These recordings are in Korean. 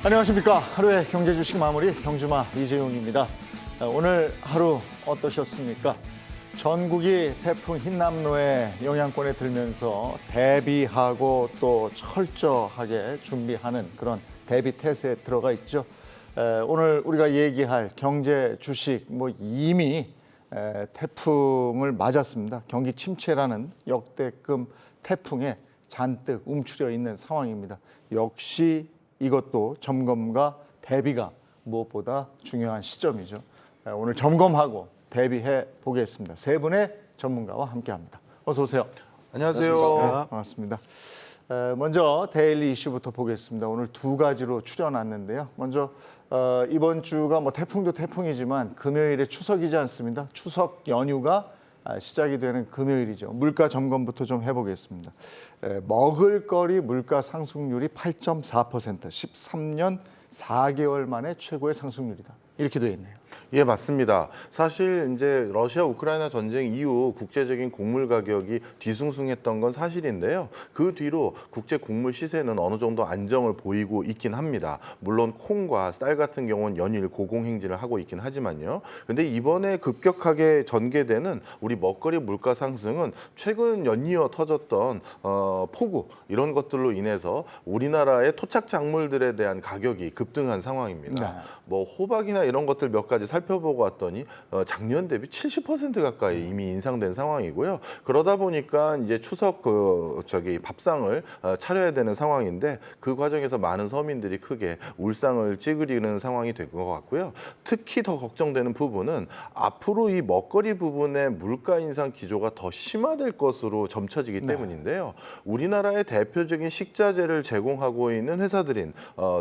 안녕하십니까. 하루의 경제 주식 마무리 경주마 이재용입니다. 오늘 하루 어떠셨습니까? 전국이 태풍 흰남노의 영향권에 들면서 대비하고 또 철저하게 준비하는 그런 대비 태세에 들어가 있죠. 오늘 우리가 얘기할 경제 주식 이미 태풍을 맞았습니다. 경기 침체라는 역대급 태풍에 잔뜩 움츠려 있는 상황입니다. 역시 이것도 점검과 대비가 무엇보다 중요한 시점이죠. 오늘 점검하고 대비해 보겠습니다. 세 분의 전문가와 함께합니다. 어서 오세요. 안녕하세요. 반갑습니다. 먼저 데일리 이슈부터 보겠습니다. 오늘 두 가지로 추려놨는데요. 먼저 이번 주가 태풍도 태풍이지만 금요일에 추석이지 않습니다. 추석 연휴가 시작이 되는 금요일이죠. 물가 점검부터 좀 해보겠습니다. 먹을거리 물가 상승률이 8.4%, 13년 4개월 만에 최고의 상승률이다. 이렇게 되어 있네요. 예, 맞습니다. 사실 이제 러시아 우크라이나 전쟁 이후 국제적인 곡물 가격이 뒤숭숭했던 건 사실인데요. 그 뒤로 국제 곡물 시세는 어느 정도 안정을 보이고 있긴 합니다. 물론 콩과 쌀 같은 경우는 연일 고공행진을 하고 있긴 하지만요. 근데 이번에 급격하게 전개되는 우리 먹거리 물가 상승은 최근 연이어 터졌던 폭우 이런 것들로 인해서 우리나라의 토착 작물들에 대한 가격이 급등한 상황입니다. 호박이나 이런 것들 몇 가지 살펴보고 왔더니 작년 대비 70% 가까이 이미 인상된 상황이고요. 그러다 보니까 이제 추석 밥상을 차려야 되는 상황인데 그 과정에서 많은 서민들이 크게 울상을 찌그리는 상황이 된 것 같고요. 특히 더 걱정되는 부분은 앞으로 이 먹거리 부분의 물가 인상 기조가 더 심화될 것으로 점쳐지기 때문인데요. 우리나라의 대표적인 식자재를 제공하고 있는 회사들인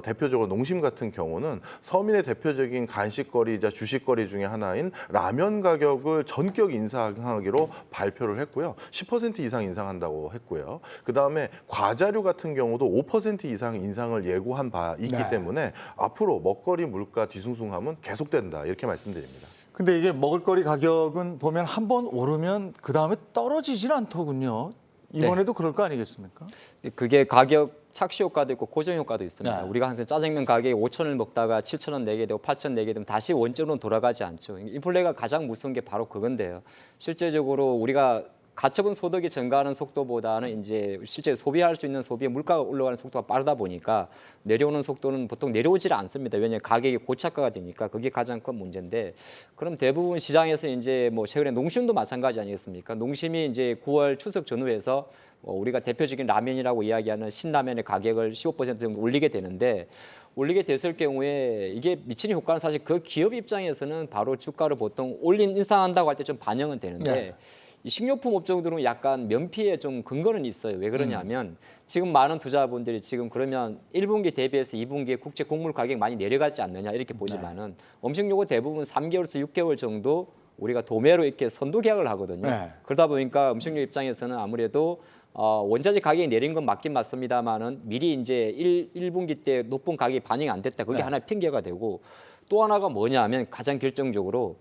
대표적으로 농심 같은 경우는 서민의 대표적인 간식거리이자 주식거리 중에 하나인 라면 가격을 전격 인상하기로 발표를 했고요. 10% 이상 인상한다고 했고요. 그다음에 과자류 같은 경우도 5% 이상 인상을 예고한 바 있기 때문에 앞으로 먹거리 물가 뒤숭숭함은 계속된다 이렇게 말씀드립니다. 근데 이게 먹을거리 가격은 보면 한 번 오르면 그 다음에 떨어지질 않더군요. 이번에도 그럴 거 아니겠습니까? 그게 가격 착시 효과도 있고 고정 효과도 있습니다. 우리가 항상 짜장면 가격이 5,000원을 먹다가 7,000원 내게 되고 8,000원 내게 되면 다시 원점으로 돌아가지 않죠. 인플레가 가장 무서운 게 바로 그건데요. 실제적으로 우리가 가처분 소득이 증가하는 속도보다는 이제 실제 소비할 수 있는 소비의 물가가 올라가는 속도가 빠르다 보니까 내려오는 속도는 보통 내려오질 않습니다. 왜냐하면 가격이 고착화가 되니까 그게 가장 큰 문제인데, 그럼 대부분 시장에서 이제 최근에 농심도 마찬가지 아니겠습니까? 농심이 이제 9월 추석 전후에서 우리가 대표적인 라면이라고 이야기하는 신라면의 가격을 15% 정도 올리게 되는데, 올리게 됐을 경우에 이게 미치는 효과는 사실 그 기업 입장에서는 바로 주가를 보통 인상한다고 할 때 좀 반영은 되는데 이 식료품 업종들은 약간 면피에 좀 근거는 있어요. 왜 그러냐면 지금 많은 투자분들이 지금 그러면 1분기 대비해서 2분기에 국제 곡물 가격 많이 내려가지 않느냐 이렇게 보지만은 음식료가 대부분 3개월에서 6개월 정도 우리가 도매로 이렇게 선도 계약을 하거든요. 그러다 보니까 음식료 입장에서는 아무래도 원자재 가격이 내린 건 맞긴 맞습니다만은 미리 이제 1분기 때 높은 가격이 반영이 안 됐다. 그게 하나의 핑계가 되고, 또 하나가 뭐냐면 가장 결정적으로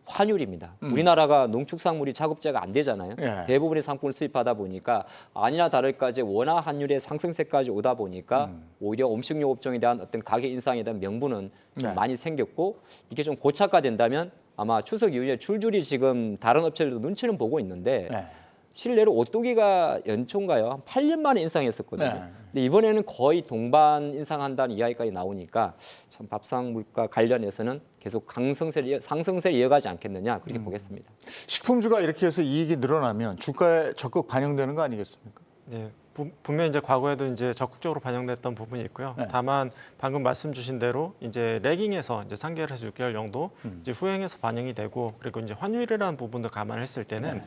환율입니다. 우리나라가 농축산물이 자급제가 안 되잖아요. 대부분의 상품을 수입하다 보니까 아니나 다를까 이제 원화 환율의 상승세까지 오다 보니까 오히려 음식료 업종에 대한 어떤 가격 인상에 대한 명분은 좀 많이 생겼고, 이게 좀 고착화된다면 아마 추석 이후에 줄줄이 지금 다른 업체들도 눈치는 보고 있는데 실례로 오뚜기가 연초인가요? 한 8년 만에 인상했었거든요. 근데 이번에는 거의 동반 인상한다는 이야기까지 나오니까 참 밥상 물가 관련해서는 계속 상승세를 이어가지 않겠느냐 그렇게 보겠습니다. 식품주가 이렇게 해서 이익이 늘어나면 주가에 적극 반영되는 거 아니겠습니까? 네, 분명히 이제 과거에도 이제 적극적으로 반영됐던 부분이 있고요. 다만 방금 말씀 주신 대로 이제 레깅에서 이제 3개월에서 6개월 정도 이제 후행해서 반영이 되고, 그리고 이제 환율이라는 부분도 감안했을 때는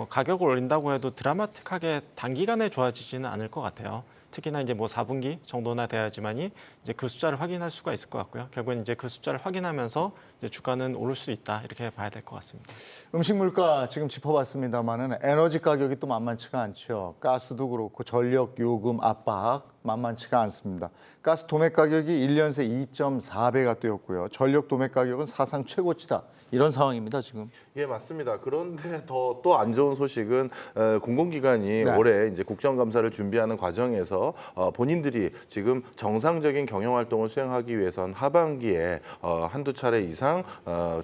가격을 올린다고 해도 드라마틱하게 단기간에 좋아지지는 않을 것 같아요. 특히나 이제 4분기 정도나 돼야지만이 이제 그 숫자를 확인할 수가 있을 것 같고요. 결국은 이제 그 숫자를 확인하면서 이제 주가는 오를 수 있다 이렇게 봐야 될 것 같습니다. 음식 물가 지금 짚어봤습니다만은 에너지 가격이 또 만만치가 않죠. 가스도 그렇고 전력 요금 압박 만만치가 않습니다. 가스 도매 가격이 1년 새 2.4배가 뛰었고요. 전력 도매 가격은 사상 최고치다. 이런 상황입니다, 지금. 예, 맞습니다. 그런데 더 또 안 좋은 소식은 공공기관이 네. 올해 이제 국정감사를 준비하는 과정에서 본인들이 지금 정상적인 경영 활동을 수행하기 위해선 하반기에 한두 차례 이상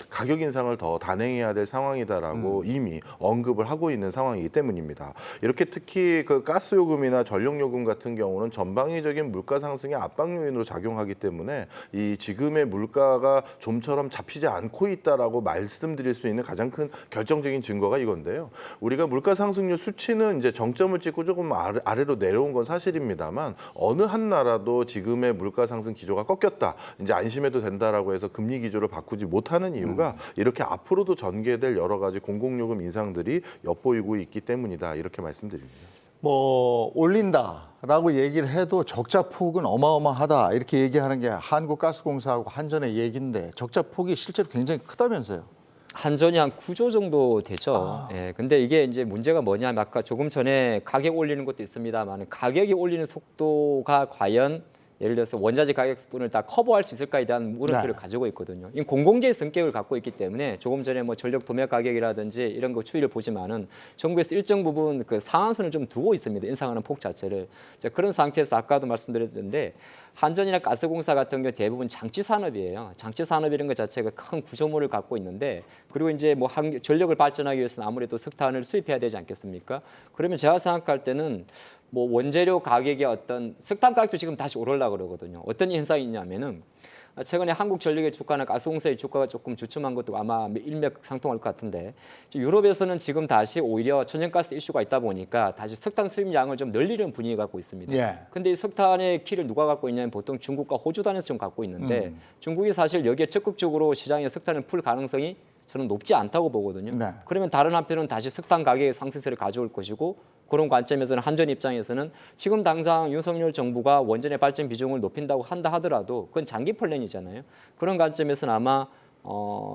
가격 인상을 더 단행해야 될 상황이다라고 이미 언급을 하고 있는 상황이기 때문입니다. 이렇게 특히 그 가스 요금이나 전력 요금 같은 경우는 전방위적인 물가 상승의 압박 요인으로 작용하기 때문에 이 지금의 물가가 좀처럼 잡히지 않고 있다라고 말씀드릴 수 있는 가장 큰 결정적인 증거가 이건데요. 우리가 물가 상승률 수치는 이제 정점을 찍고 조금 아래로 내려온 건 사실입니다만 어느 한 나라도 지금의 물가 상승 기조가 꺾였다. 이제 안심해도 된다라고 해서 금리 기조를 바꾸지 못하는 이유가 이렇게 앞으로도 전개될 여러 가지 공공요금 인상들이 엿보이고 있기 때문이다. 이렇게 말씀드립니다. 뭐 올린다라고 얘기를 해도 적자 폭은 어마어마하다 이렇게 얘기하는 게 한국가스공사하고 한전의 얘기인데 적자 폭이 실제로 굉장히 크다면서요. 한전이 한 9조 정도 되죠. 예, 근데 이게 이제 문제가 뭐냐면 아까 조금 전에 가격 올리는 것도 있습니다만 가격이 올리는 속도가 과연 예를 들어서 원자재 가격분을 다 커버할 수 있을까에 대한 물음표를 네. 가지고 있거든요. 이 공공재의 성격을 갖고 있기 때문에 조금 전에 뭐 전력 도매 가격이라든지 이런 거 추이를 보지만은 정부에서 일정 부분 그 상한선을 좀 두고 있습니다. 인상하는 폭 자체를. 자, 그런 상태에서 아까도 말씀드렸는데 한전이나 가스공사 같은 경우 대부분 장치 산업이에요. 장치 산업이라는 것 자체가 큰 구조물을 갖고 있는데 그리고 이제 뭐 전력을 발전하기 위해서는 아무래도 석탄을 수입해야 되지 않겠습니까? 그러면 제가 생각할 때는 뭐 원재료 가격의 어떤 석탄 가격도 지금 다시 오르려고 그러거든요. 어떤 현상이 있냐면은 최근에 한국전력의 주가나 가스공사의 주가가 조금 주춤한 것도 아마 일맥상통할 것 같은데 유럽에서는 지금 다시 오히려 천연가스 이슈가 있다 보니까 다시 석탄 수입량을 좀 늘리는 분위기 갖고 있습니다. 예. 근데 이 석탄의 키를 누가 갖고 있냐면 보통 중국과 호주 단에서 좀 갖고 있는데 중국이 사실 여기에 적극적으로 시장에 석탄을 풀 가능성이 저는 높지 않다고 보거든요. 네. 그러면 다른 한편은 다시 석탄 가격의 상승세를 가져올 것이고 그런 관점에서는 한전 입장에서는 지금 당장 윤석열 정부가 원전의 발전 비중을 높인다고 한다 하더라도 그건 장기 플랜이잖아요. 그런 관점에서는 아마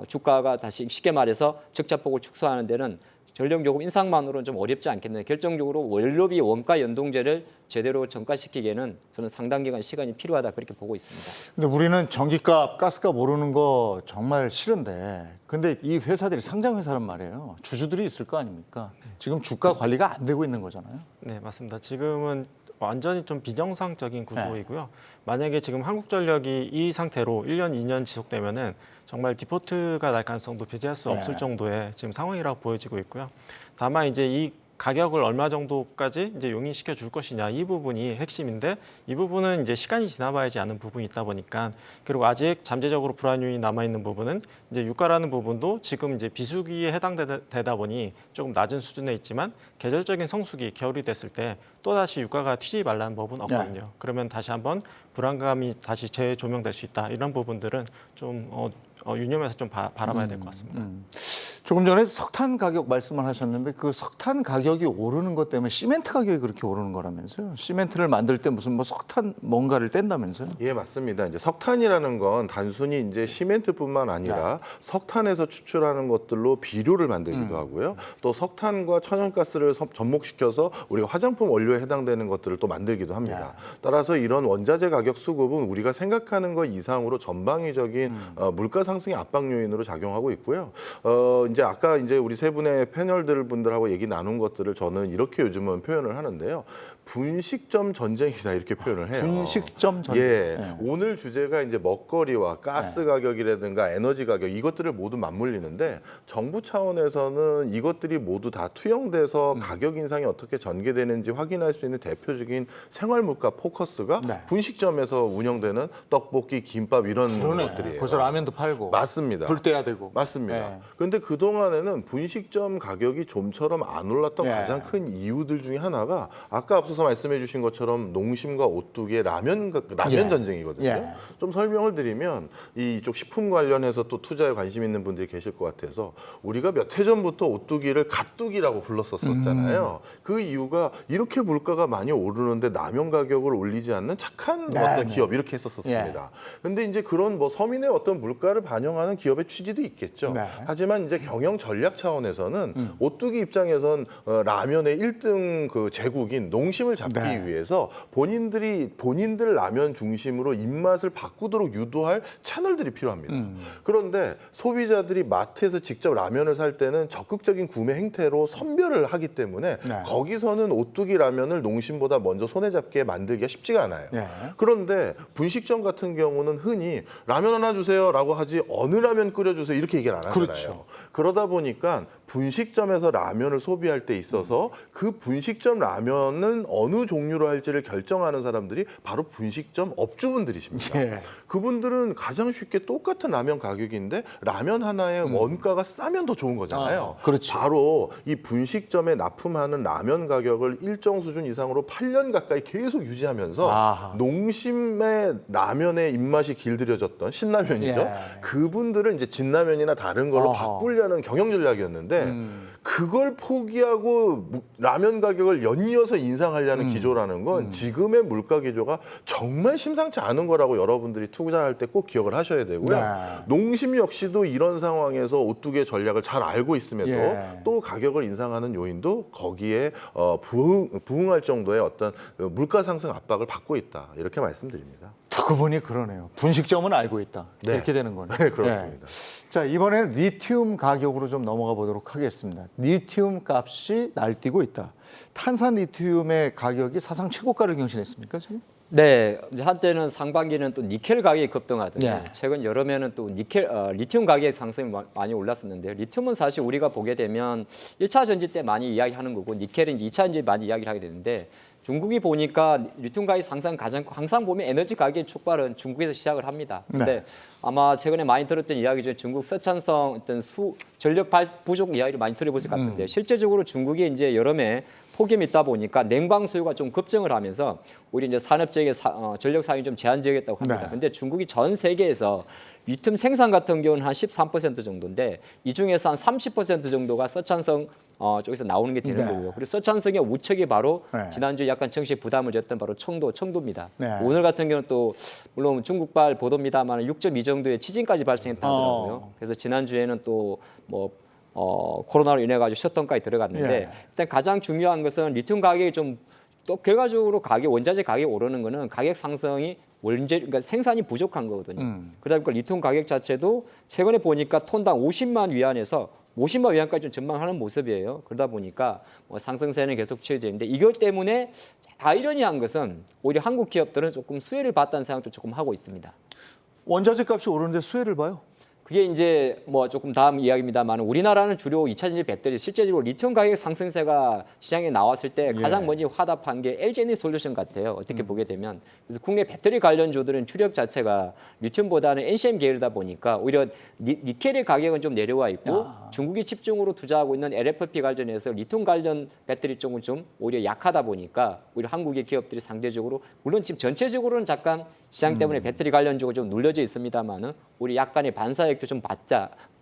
주가가 다시 쉽게 말해서 적자폭을 축소하는 데는 전력 요금 인상만으로는 좀 어렵지 않겠네요. 결정적으로 원료비 원가 연동제를 제대로 전가시키기에는 저는 상당 기간 시간이 필요하다 그렇게 보고 있습니다. 근데 우리는 전기값, 가스값 오르는 거 정말 싫은데 근데 이 회사들이 상장 회사란 말이에요. 주주들이 있을 거 아닙니까? 지금 주가 관리가 안 되고 있는 거잖아요. 네, 맞습니다. 지금은 완전히 좀 비정상적인 구조이고요. 만약에 지금 한국전력이 이 상태로 1년, 2년 지속되면은 정말 디포트가 날 가능성도 배제할 수 없을 정도의 지금 상황이라고 보여지고 있고요. 다만 이제 이 가격을 얼마 정도까지 이제 용인시켜 줄 것이냐 이 부분이 핵심인데 이 부분은 이제 시간이 지나봐야지 아는 부분이 있다 보니까 그리고 아직 잠재적으로 불안 요인이 남아 있는 부분은 이제 유가라는 부분도 지금 이제 비수기에 해당되다 보니 조금 낮은 수준에 있지만 계절적인 성수기 겨울이 됐을 때 또 다시 유가가 튀지 말라는 법은 없거든요. 그러면 다시 한번 불안감이 다시 재조명될 수 있다 이런 부분들은 좀 유념해서 좀 바라봐야 될 것 같습니다. 조금 전에 석탄 가격 말씀을 하셨는데 그 석탄 가격이 오르는 것 때문에 시멘트 가격이 그렇게 오르는 거라면서요? 시멘트를 만들 때 무슨 뭐 석탄 뭔가를 뗀다면서요? 예, 맞습니다. 이제 석탄이라는 건 단순히 이제 시멘트뿐만 아니라 석탄에서 추출하는 것들로 비료를 만들기도 하고요. 또 석탄과 천연가스를 접목시켜서 우리가 화장품 원료에 해당되는 것들을 또 만들기도 합니다. 따라서 이런 원자재 가격 수급은 우리가 생각하는 것 이상으로 전방위적인 물가 상승의 압박 요인으로 작용하고 있고요. 이제 아까 이제 우리 세 분의 패널들 분들하고 얘기 나눈 것들을 저는 이렇게 요즘은 표현을 하는데요. 분식점 전쟁이다 이렇게 표현을 해요. 분식점 전쟁. 예, 네. 오늘 주제가 이제 먹거리와 가스 가격이라든가 에너지 가격 이것들을 모두 맞물리는데 정부 차원에서는 이것들이 모두 다 투영돼서 가격 인상이 어떻게 전개되는지 확인할 수 있는 대표적인 생활 물가 포커스가 네. 분식점에서 운영되는 떡볶이, 김밥 이런 것들이에요. 벌써 라면도 팔고. 맞습니다. 불 떼야 되고. 맞습니다. 네. 그런데 그동안에는 분식점 가격이 좀처럼 안 올랐던 예. 가장 큰 이유들 중에 하나가 아까 앞서서 말씀해 주신 것처럼 농심과 오뚜기의 라면 예. 전쟁이거든요. 예. 좀 설명을 드리면 이쪽 식품 관련해서 또 투자에 관심 있는 분들이 계실 것 같아서 우리가 몇 해 전부터 오뚜기를 갓뚜기라고 불렀었잖아요. 그 이유가 이렇게 물가가 많이 오르는데 라면 가격을 올리지 않는 착한 네, 어떤 네. 기업 이렇게 했었습니다. 근데 이제 그런 뭐 서민의 어떤 물가를 반영하는 기업의 취지도 있겠죠. 네. 하지만 이제 경영 전략 차원에서는 오뚜기 입장에선 라면의 1등 그 제국인 농심을 잡기 네. 위해서 본인들 라면 중심으로 입맛을 바꾸도록 유도할 채널들이 필요합니다. 그런데 소비자들이 마트에서 직접 라면을 살 때는 적극적인 구매 행태로 선별을 하기 때문에 네. 거기서는 오뚜기 라면을 농심보다 먼저 손에 잡게 만들기가 쉽지가 않아요. 네. 그런데 분식점 같은 경우는 흔히 라면 하나 주세요라고 하지 어느 라면 끓여주세요 이렇게 얘기를 안 하잖아요. 그렇죠. 그러다 보니까 분식점에서 라면을 소비할 때 있어서 그 분식점 라면은 어느 종류로 할지를 결정하는 사람들이 바로 분식점 업주분들이십니다. 예. 그분들은 가장 쉽게 똑같은 라면 가격인데 라면 하나의 원가가 싸면 더 좋은 거잖아요. 그렇지. 바로 이 분식점에 납품하는 라면 가격을 일정 수준 이상으로 8년 가까이 계속 유지하면서 아하. 농심의 라면의 입맛이 길들여졌던 신라면이죠. 예. 그분들은 이제 진라면이나 다른 걸로 어허. 바꾸려는 경영 전략이었는데 그걸 포기하고 라면 가격을 연이어서 인상하려는 기조라는 건 지금의 물가 기조가 정말 심상치 않은 거라고 여러분들이 투자할 때 꼭 기억을 하셔야 되고요. 네. 농심 역시도 이런 상황에서 오뚜기의 전략을 잘 알고 있음에도 예. 또 가격을 인상하는 요인도 거기에 부응할 정도의 어떤 물가 상승 압박을 받고 있다. 이렇게 말씀드립니다. 듣고 보니 그러네요. 분식점은 알고 있다. 네. 이렇게 되는 거네요. 네, 그렇습니다. 자, 이번에는 리튬 가격으로 좀 넘어가 보도록 하겠습니다. 리튬 값이 날뛰고 있다. 탄산 리튬의 가격이 사상 최고가를 경신했습니까, 지금? 네, 이제 한때는 상반기는 또 니켈 가격이 급등하더니 네. 최근 여름에는 또 리튬 가격 상승이 많이 올랐었는데요. 리튬은 사실 우리가 보게 되면 1차 전지 때 많이 이야기하는 거고 니켈은 2차 전지 많이 이야기를 하게 되는데 중국이 보니까 리튬 가격 상승 항상 보면 에너지 가격의 촉발은 중국에서 시작을 합니다. 근데 네. 아마 최근에 많이 들었던 이야기 중에 중국 서찬성 어떤 전력 부족 이야기를 많이 들어보실 것 같은데 실제적으로 중국이 이제 여름에 폭염이 있다 보니까 냉방 수요가 좀 급증을 하면서 우리 이제 산업 지역의 전력 사용이 좀 제한적이었다고 합니다. 네. 근데 중국이 전 세계에서 리튬 생산 같은 경우는 한 13% 정도인데 이 중에서 한 30% 정도가 서찬성 쪽에서 나오는 게 되는 네. 거고요. 그리고 서찬성의 우측이 바로 네. 지난주에 약간 정식 부담을 줬던 바로 청도입니다. 네. 오늘 같은 경우는 또 물론 중국발 보도입니다만 6.2 정도의 지진까지 발생했다고 하더라고요. 그래서 지난주에는 또 코로나로 인해 가지고 셧다운까지 들어갔는데 예. 일단 가장 중요한 것은 리튬 가격이 좀 또 결과적으로 원자재 가격이 오르는 거는 가격 상승이 그러니까 생산이 부족한 거거든요. 그러다 보니까 리튬 가격 자체도 최근에 보니까 톤당 50만 위안에서 50만 위안까지 좀 전망하는 모습이에요. 그러다 보니까 상승세는 계속 취해지는데 이것 때문에 아이러니한 것은 오히려 한국 기업들은 조금 수혜를 봤다는 생각도 조금 하고 있습니다. 원자재 값이 오르는데 수혜를 봐요? 그게 이제 조금 다음 이야기입니다만 우리나라는 주로 2차 전지 배터리 실제적으로 리튬 가격 상승세가 시장에 나왔을 때 가장 먼저 화답한 게 LG에너지솔루션 같아요. 어떻게 보게 되면 그래서 국내 배터리 관련주들은 주력 자체가 리튬보다는 NCM 계열이다 보니까 오히려 니켈의 가격은 좀 내려와 있고 중국이 집중으로 투자하고 있는 LFP 관련해서 리튬 관련 배터리 쪽은 좀 오히려 약하다 보니까 오히려 한국의 기업들이 상대적으로 물론 지금 전체적으로는 잠깐 시장 때문에 배터리 관련 쪽은 좀 눌려져 있습니다만은 우리 약간의 반사액도 좀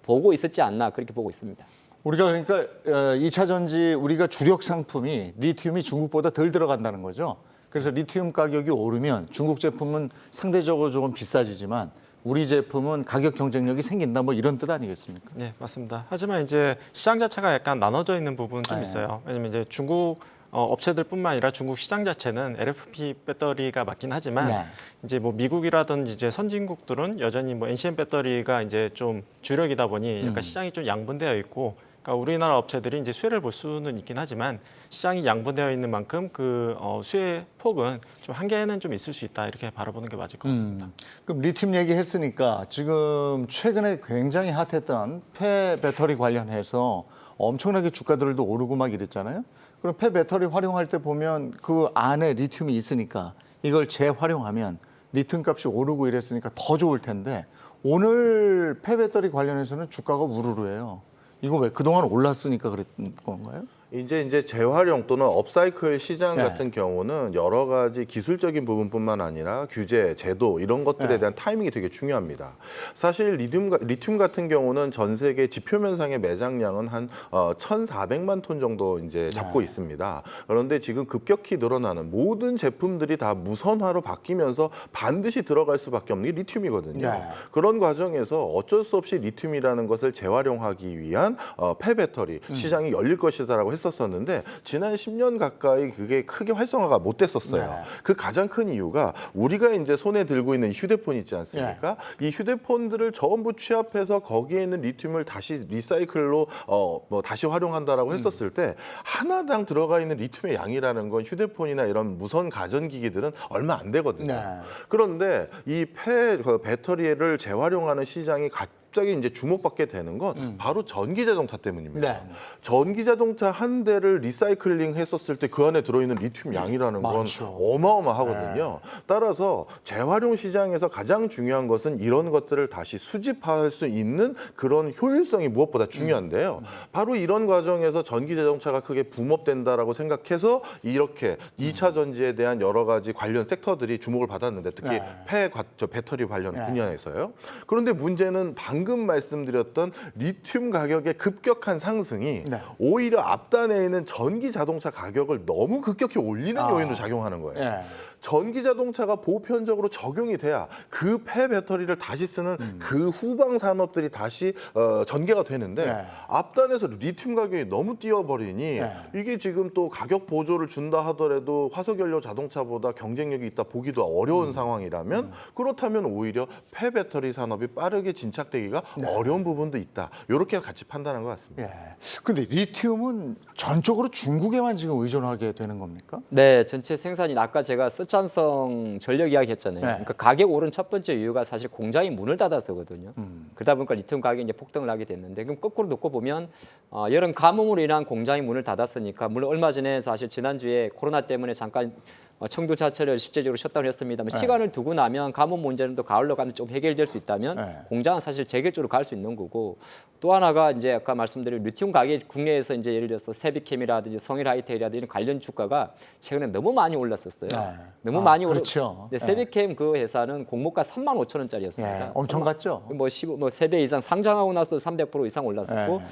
보고 있었지 않나 그렇게 보고 있습니다. 우리가 그러니까 2차 전지 우리가 주력 상품이 리튬이 중국보다 덜 들어간다는 거죠. 그래서 리튬 가격이 오르면 중국 제품은 상대적으로 조금 비싸지지만 우리 제품은 가격 경쟁력이 생긴다 뭐 이런 뜻 아니겠습니까? 네, 맞습니다. 하지만 이제 시장 자체가 약간 나눠져 있는 부분은 좀 있어요. 왜냐면 이제 중국 업체들뿐만 아니라 중국 시장 자체는 LFP 배터리가 맞긴 하지만 네. 이제 뭐 미국이라든지 이제 선진국들은 여전히 뭐 NCM 배터리가 이제 좀 주력이다 보니 약간 시장이 좀 양분되어 있고, 그러니까 우리나라 업체들이 이제 수혜를 볼 수는 있긴 하지만 시장이 양분되어 있는 만큼 그 수혜 폭은 좀 한계는 좀 있을 수 있다 이렇게 바라보는 게 맞을 것 같습니다. 그럼 리튬 얘기했으니까 지금 최근에 굉장히 핫했던 폐 배터리 관련해서 엄청나게 주가들도 오르고 막 이랬잖아요. 그럼 폐 배터리 활용할 때 보면 그 안에 리튬이 있으니까 이걸 재활용하면 리튬 값이 오르고 이랬으니까 더 좋을 텐데 오늘 폐 배터리 관련해서는 주가가 우르르해요. 이거 왜 그동안 올랐으니까 그랬던 건가요? 이제 재활용 또는 업사이클 시장 네. 같은 경우는 여러 가지 기술적인 부분뿐만 아니라 규제, 제도 이런 것들에 네. 대한 타이밍이 되게 중요합니다. 사실 리튬 같은 경우는 전 세계 지표면상의 매장량은 한 1,400만 톤 정도 이제 잡고 있습니다. 그런데 지금 급격히 늘어나는 모든 제품들이 다 무선화로 바뀌면서 반드시 들어갈 수밖에 없는 게 리튬이거든요. 네. 그런 과정에서 어쩔 수 없이 리튬이라는 것을 재활용하기 위한 폐배터리 시장이 열릴 것이다라고 했었었는데 지난 10년 가까이 그게 크게 활성화가 못 됐었어요. 네. 그 가장 큰 이유가 우리가 이제 손에 들고 있는 휴대폰 있지 않습니까? 이 휴대폰들을 전부 취합해서 거기에 있는 리튬을 다시 리사이클로 다시 활용한다라고 했었을 때 하나당 들어가 있는 리튬의 양이라는 건 휴대폰이나 이런 무선 가전기기들은 얼마 안 되거든요. 네. 그런데 이 배터리를 재활용하는 시장이 갑자기 이제 주목받게 되는 건 바로 전기 자동차 때문입니다. 네. 전기 자동차 한 대를 리사이클링 했었을 때 그 안에 들어있는 리튬 양이라는 건 많죠. 어마어마하거든요. 따라서 재활용 시장에서 가장 중요한 것은 이런 것들을 다시 수집할 수 있는 그런 효율성이 무엇보다 중요한데요. 바로 이런 과정에서 전기 자동차가 크게 붐업된다라고 생각해서 이렇게 2차 전지에 대한 여러 가지 관련 섹터들이 주목을 받았는데 특히 배터리 관련 분야에서요. 그런데 문제는 방금 말씀드렸던 리튬 가격의 급격한 상승이 네. 오히려 앞단에 있는 전기 자동차 가격을 너무 급격히 올리는 요인으로 작용하는 거예요. 네. 전기 자동차가 보편적으로 적용이 돼야 그 폐배터리를 다시 쓰는 그 후방 산업들이 다시 전개가 되는데 네. 앞단에서 리튬 가격이 너무 뛰어버리니 네. 이게 지금 또 가격 보조를 준다 하더라도 화석연료 자동차보다 경쟁력이 있다 보기도 어려운 상황이라면 그렇다면 오히려 폐배터리 산업이 빠르게 진착되기가 어려운 부분도 있다. 이렇게 같이 판단한 것 같습니다. 예. 근데 리튬은 전적으로 중국에만 지금 의존하게 되는 겁니까? 네, 전체 생산이 아까 제가 쓰촨성 전력 이야기 했잖아요. 네. 그러니까 가격 오른 첫 번째 이유가 사실 공장이 문을 닫아서거든요. 그러다 보니까 리튬 가격이 이제 폭등을 하게 됐는데 그럼 거꾸로 놓고 보면 여름 가뭄으로 인한 공장이 문을 닫았으니까 물론 얼마 전에 사실 지난주에 코로나 때문에 잠깐 청도 자체를 실제적으로 셧다운 했습니다만 시간을 두고 나면 가뭄 문제는 또 가을로 가면 좀 해결될 수 있다면 공장은 사실 재개조로 갈 수 있는 거고 또 하나가 이제 아까 말씀드린 리튬 가격이 국내에서 이제 예를 들어서 세비캠이라든지 성일하이텍이라든지 이런 관련 주가가 최근에 너무 많이 올랐었어요. 너무 많이 그렇죠. 네, 세비캠 그 회사는 공모가 35,000원짜리였습니다. 예. 엄청 갔죠. 뭐 3배 이상 상장하고 나서 300% 이상 올랐었고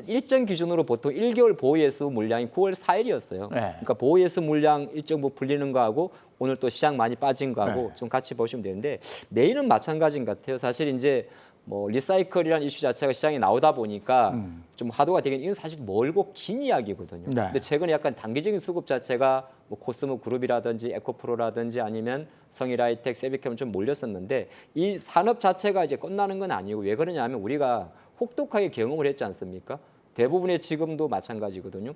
일정 기준으로 보통 1개월 보호예수 물량이 9월 4일이었어요. 그러니까 보호예수 물량 일정 부분 풀리는 거하고 오늘 또 시장 많이 빠진 거하고 좀 같이 보시면 되는데 내일은 마찬가지인 것 같아요. 사실 이제 뭐 리사이클이라는 이슈 자체가 시장에 나오다 보니까 좀 화두가 되긴 이건 사실 멀고 긴 이야기거든요. 네. 근데 최근에 약간 단기적인 수급 자체가 뭐 코스모 그룹이라든지 에코프로라든지 아니면 성일하이텍, 세비캠 좀 몰렸었는데 이 산업 자체가 이제 끝나는 건 아니고 왜 그러냐면 우리가 혹독하게 경험을 했지 않습니까? 대부분의 지금도 마찬가지거든요.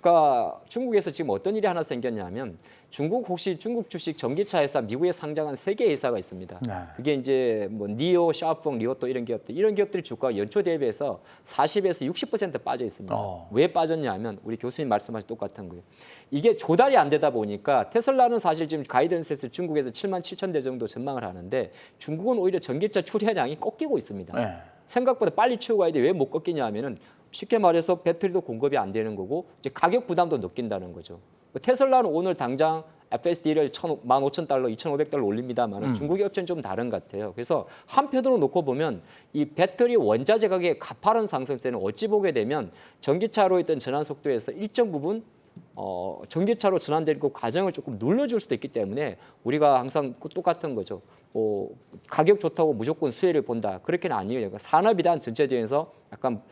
그러니까 중국에서 지금 어떤 일이 하나 생겼냐면 중국 주식 전기차 회사 미국에 상장한 3개 회사가 있습니다. 그게 이제 뭐 니오, 샤오펑, 리오또 이런 기업들이 주가가 연초 대비해서 40에서 60% 빠져 있습니다. 왜 빠졌냐면 우리 교수님 말씀하신 똑같은 거예요. 이게 조달이 안 되다 보니까 테슬라는 사실 지금 가이던스에서 중국에서 77,000대 정도 전망을 하는데 중국은 오히려 전기차 출하량이 꺾이고 있습니다. 생각보다 빨리 치우고 가야 돼. 왜 못 꺾이냐 하면은 쉽게 말해서 배터리도 공급이 안 되는 거고 이제 가격 부담도 느낀다는 거죠. 테슬라는 오늘 당장 FSD를 15,000달러, 2,500달러 올립니다만 중국의 업체는 좀 다른 것 같아요. 그래서 한편으로 놓고 보면 이 배터리 원자재 가격의 가파른 상승세는 어찌 보게 되면 전기차로 있던 전환 속도에서 일정 부분 전기차로 전환되는 그 과정을 조금 눌러줄 수도 있기 때문에 우리가 항상 똑같은 거죠. 가격 좋다고 무조건 수혜를 본다. 그렇게는 아니에요. 그러니까 산업에 대한 전체적에서 약간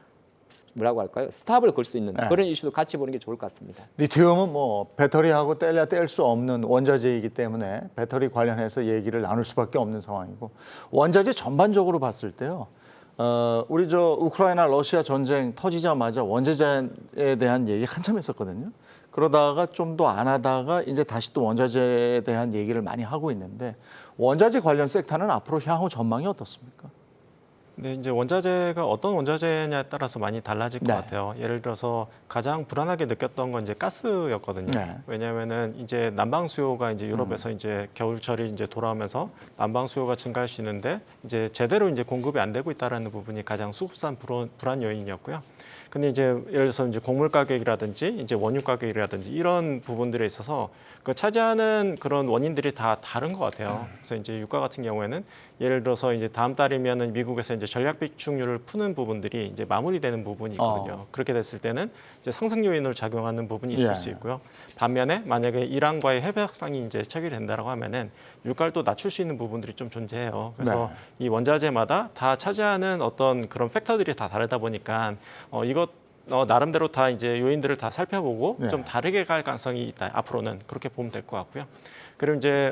뭐라고 할까요? 스탑을 걸 수 있는 그런 이슈도 같이 보는 게 좋을 것 같습니다. 리튬은 뭐 배터리하고 뗄래야 뗄 수 없는 원자재이기 때문에 배터리 관련해서 얘기를 나눌 수밖에 없는 상황이고 원자재 전반적으로 봤을 때요. 우리 우크라이나 러시아 전쟁 터지자마자 원자재에 대한 얘기 한참 했었거든요. 그러다가 좀 더 안 하다가 이제 다시 또 원자재에 대한 얘기를 많이 하고 있는데 원자재 관련 섹터는 앞으로 향후 전망이 어떻습니까? 근데 이제 원자재가 어떤 원자재냐에 따라서 많이 달라질 것 네. 같아요. 예를 들어서 가장 불안하게 느꼈던 건 이제 가스였거든요. 네. 왜냐하면은 이제 난방 수요가 이제 유럽에서 이제 겨울철이 이제 돌아오면서 난방 수요가 증가할 수 있는데 이제 제대로 이제 공급이 안 되고 있다라는 부분이 가장 수급산 불안 요인이었고요. 근데 이제 예를 들어서 이제 곡물 가격이라든지 이제 원유 가격이라든지 이런 부분들에 있어서 그 차지하는 그런 원인들이 다 다른 것 같아요. 그래서 이제 유가 같은 경우에는 예를 들어서 이제 다음 달이면은 미국에서 이제 전략 비축률을 푸는 부분들이 이제 마무리되는 부분이 있거든요. 그렇게 됐을 때는 이제 상승 요인으로 작용하는 부분이 있을 예. 수 있고요. 반면에 만약에 이란과의 협약상이 이제 체결된다라고 하면은 유가를 또 낮출 수 있는 부분들이 좀 존재해요. 그래서 이 원자재마다 다 차지하는 어떤 그런 팩터들이 다 다르다 보니까 이것 나름대로 다 이제 요인들을 다 살펴보고 네. 좀 다르게 갈 가능성이 있다. 앞으로는 그렇게 보면 될 것 같고요. 그리고 이제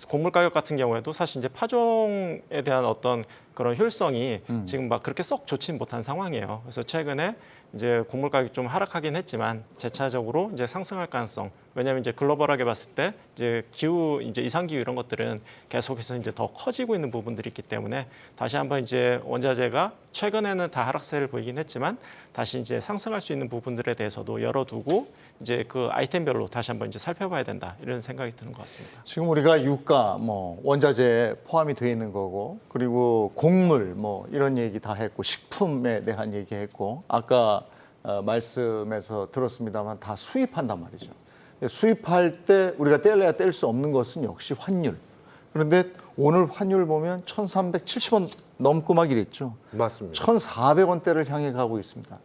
곡물 가격 같은 경우에도 사실 이제 파종에 대한 어떤 그런 효율성이 지금 막 그렇게 썩 좋진 못한 상황이에요. 그래서 최근에 이제 곡물 가격이 좀 하락하긴 했지만 재차적으로 이제 상승할 가능성. 왜냐하면 이제 글로벌하게 봤을 때 이제 기후 이제 이상 기후 이런 것들은 계속해서 이제 더 커지고 있는 부분들이 있기 때문에 다시 한번 이제 원자재가 최근에는 다 하락세를 보이긴 했지만 다시 이제 상승할 수 있는 부분들에 대해서도 열어두고 이제 그 아이템별로 다시 한번 이제 살펴봐야 된다 이런 생각이 드는 것 같습니다. 지금 우리가 유가, 뭐 원자재 포함이 되어 있는 거고, 그리고 곡물, 뭐 이런 얘기 다 했고, 식품에 대한 얘기했고, 아까 말씀에서 들었습니다만 다 수입한단 말이죠. 근데 수입할 때 우리가 뗄래야 뗄 수 없는 것은 역시 환율. 그런데 오늘 환율 보면 1,370원 넘고 막 이랬죠. 맞습니다. 1,400원대를 향해 가고 있습니다.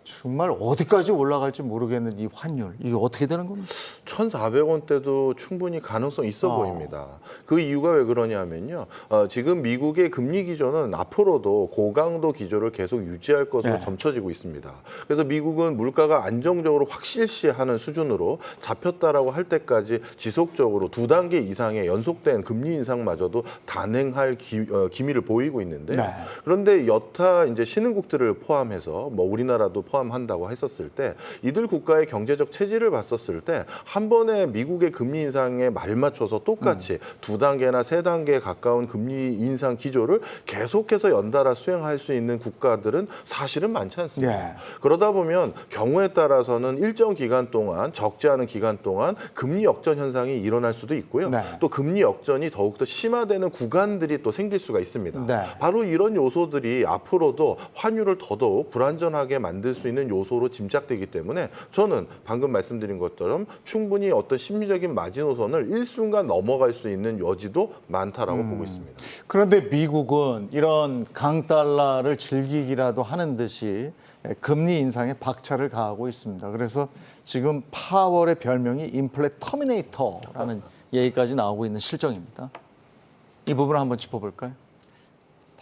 정말 어디까지 올라갈지 모르겠는 이 환율, 이게 어떻게 되는 겁니까? 1,400원대도 충분히 가능성 있어 보입니다. 그 이유가 왜 그러냐면요. 지금 미국의 금리 기조는 앞으로도 고강도 기조를 계속 유지할 것으로 네. 점쳐지고 있습니다. 그래서 미국은 물가가 안정적으로 확실시하는 수준으로 잡혔다라고 할 때까지 지속적으로 2단계 이상의 연속된 금리 인상마저도 단행할 기미를 보이고 있는데 네. 그런데 여타 이제 신흥국들을 포함해서 뭐 우리나라도 포함한다고 했었을 때 이들 국가의 경제적 체질을 봤었을 때 한 번에 미국의 금리 인상에 말맞춰서 똑같이 2단계나 3단계에 가까운 금리 인상 기조를 계속해서 연달아 수행할 수 있는 국가들은 사실은 많지 않습니다. 예. 그러다 보면 경우에 따라서는 일정 기간 동안 적지 않은 기간 동안 금리 역전 현상이 일어날 수도 있고요. 네. 또 금리 역전이 더욱더 심화되는 구간들이 또 생길 수가 있습니다. 네. 바로 이런 요소들이 앞으로도 환율을 더더욱 불안전하게 만들 수 있는 요소로 짐작되기 때문에 저는 방금 말씀드린 것처럼 충분히 어떤 심리적인 마지노선을 일순간 넘어갈 수 있는 여지도 많다라고 보고 있습니다. 그런데 미국은 이런 강달러를 즐기기라도 하는 듯이 금리 인상에 박차를 가하고 있습니다. 그래서 지금 파월의 별명이 인플레 터미네이터라는 얘기까지 나오고 있는 실정입니다. 이 부분을 한번 짚어볼까요?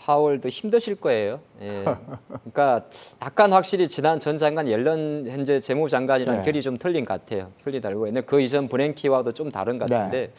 파월도 힘드실 거예요. 예. 그러니까 약간 확실히 지난 전 장관 옐런 현재 재무장관이랑 네. 결이 좀 틀린 것 같아요. 틀리 다르고 있는데 그 이전 브랭키와도 좀 다른 것 같은데 네.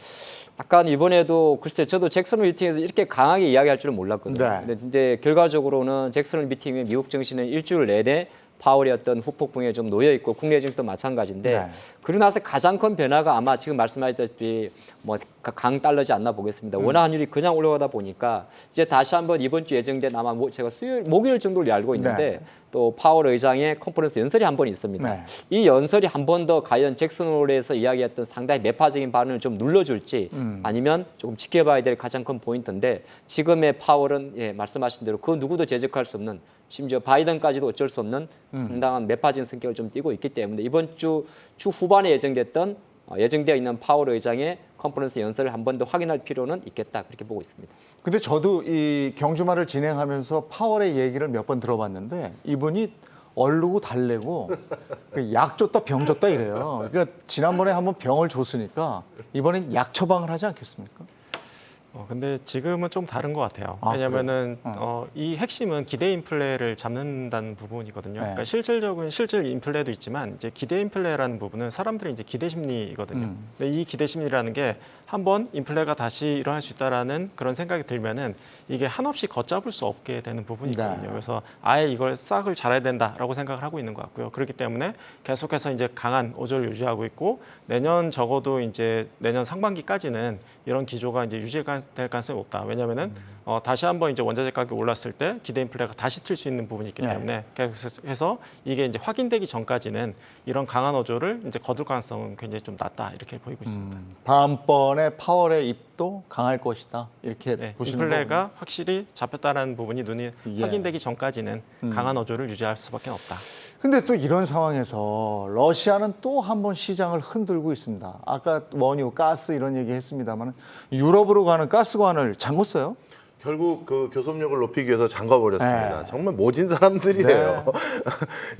약간 이번에도 글쎄 저도 잭슨 홀 미팅에서 이렇게 강하게 이야기할 줄은 몰랐거든요. 네. 근데 결과적으로는 잭슨 홀 미팅에 미국 증시는 일주일 내내 파월의 어떤 후폭풍에 좀 놓여 있고 국내 증시도 마찬가지인데 네. 그러고 나서 가장 큰 변화가 아마 지금 말씀하셨다시피 뭐 강달러지 않나 보겠습니다. 원화 환율이 그냥 올라가다 보니까 이제 다시 한번 이번 주 예정된 아마 제가 수요일 목요일 정도로 알고 있는데 네. 또 파월 의장의 컨퍼런스 연설이 한 번 있습니다. 네. 이 연설이 한 번 더 과연 잭슨홀에서 이야기했던 상당히 매파적인 반응을 좀 눌러줄지 아니면 조금 지켜봐야 될 가장 큰 포인트인데 지금의 파월은 예, 말씀하신 대로 그 누구도 제적할 수 없는 심지어 바이든까지도 어쩔 수 없는 상당한 매파적인 성격을 좀 띠고 있기 때문에 이번 주 후반에 예정되어 있는 파월 의장의 컨퍼런스 연설을 한 번 더 확인할 필요는 있겠다 그렇게 보고 있습니다. 근데 저도 이 경주말을 진행하면서 파월의 얘기를 몇 번 들어봤는데 이분이 얼르고 달래고 약 줬다 병 줬다 이래요. 그러니까 지난번에 한번 병을 줬으니까 이번엔 약 처방을 하지 않겠습니까? 근데 지금은 좀 다른 것 같아요. 아, 왜냐하면은 이 핵심은 기대 인플레를 잡는다는 부분이거든요. 네. 그러니까 실질 인플레도 있지만 이제 기대 인플레라는 부분은 사람들의 이제 기대 심리거든요. 근데 이 기대 심리라는 게 한번 인플레가 다시 일어날 수 있다라는 그런 생각이 들면은 이게 한없이 걷잡을 수 없게 되는 부분이거든요. 네. 그래서 아예 이걸 싹을 잘해야 된다라고 생각을 하고 있는 것 같고요. 그렇기 때문에 계속해서 이제 강한 오조를 유지하고 있고 내년 적어도 이제 내년 상반기까지는 이런 기조가 이제 유지될 가능성이 높다. 왜냐하면은 다시 한번 이제 원자재 가격이 올랐을 때 기대 인플레가 다시 틀 수 있는 부분이 있기 때문에 계속해서 이게 이제 확인되기 전까지는 이런 강한 어조를 이제 거둘 가능성은 굉장히 좀 낮다 이렇게 보이고 있습니다. 다음번에 파월의 입도 강할 것이다. 이렇게 네, 보시는 인플레가 확실히 잡혔다는 부분이 눈이 예. 확인되기 전까지는 강한 어조를 유지할 수밖에 없다. 근데 또 이런 상황에서 러시아는 또 한 번 시장을 흔들고 있습니다. 아까 원유, 가스 이런 얘기 했습니다만 유럽으로 가는 가스관을 잠궜어요. 결국 그 교섭력을 높이기 위해서 잠가버렸습니다. 네. 정말 모진 사람들이에요.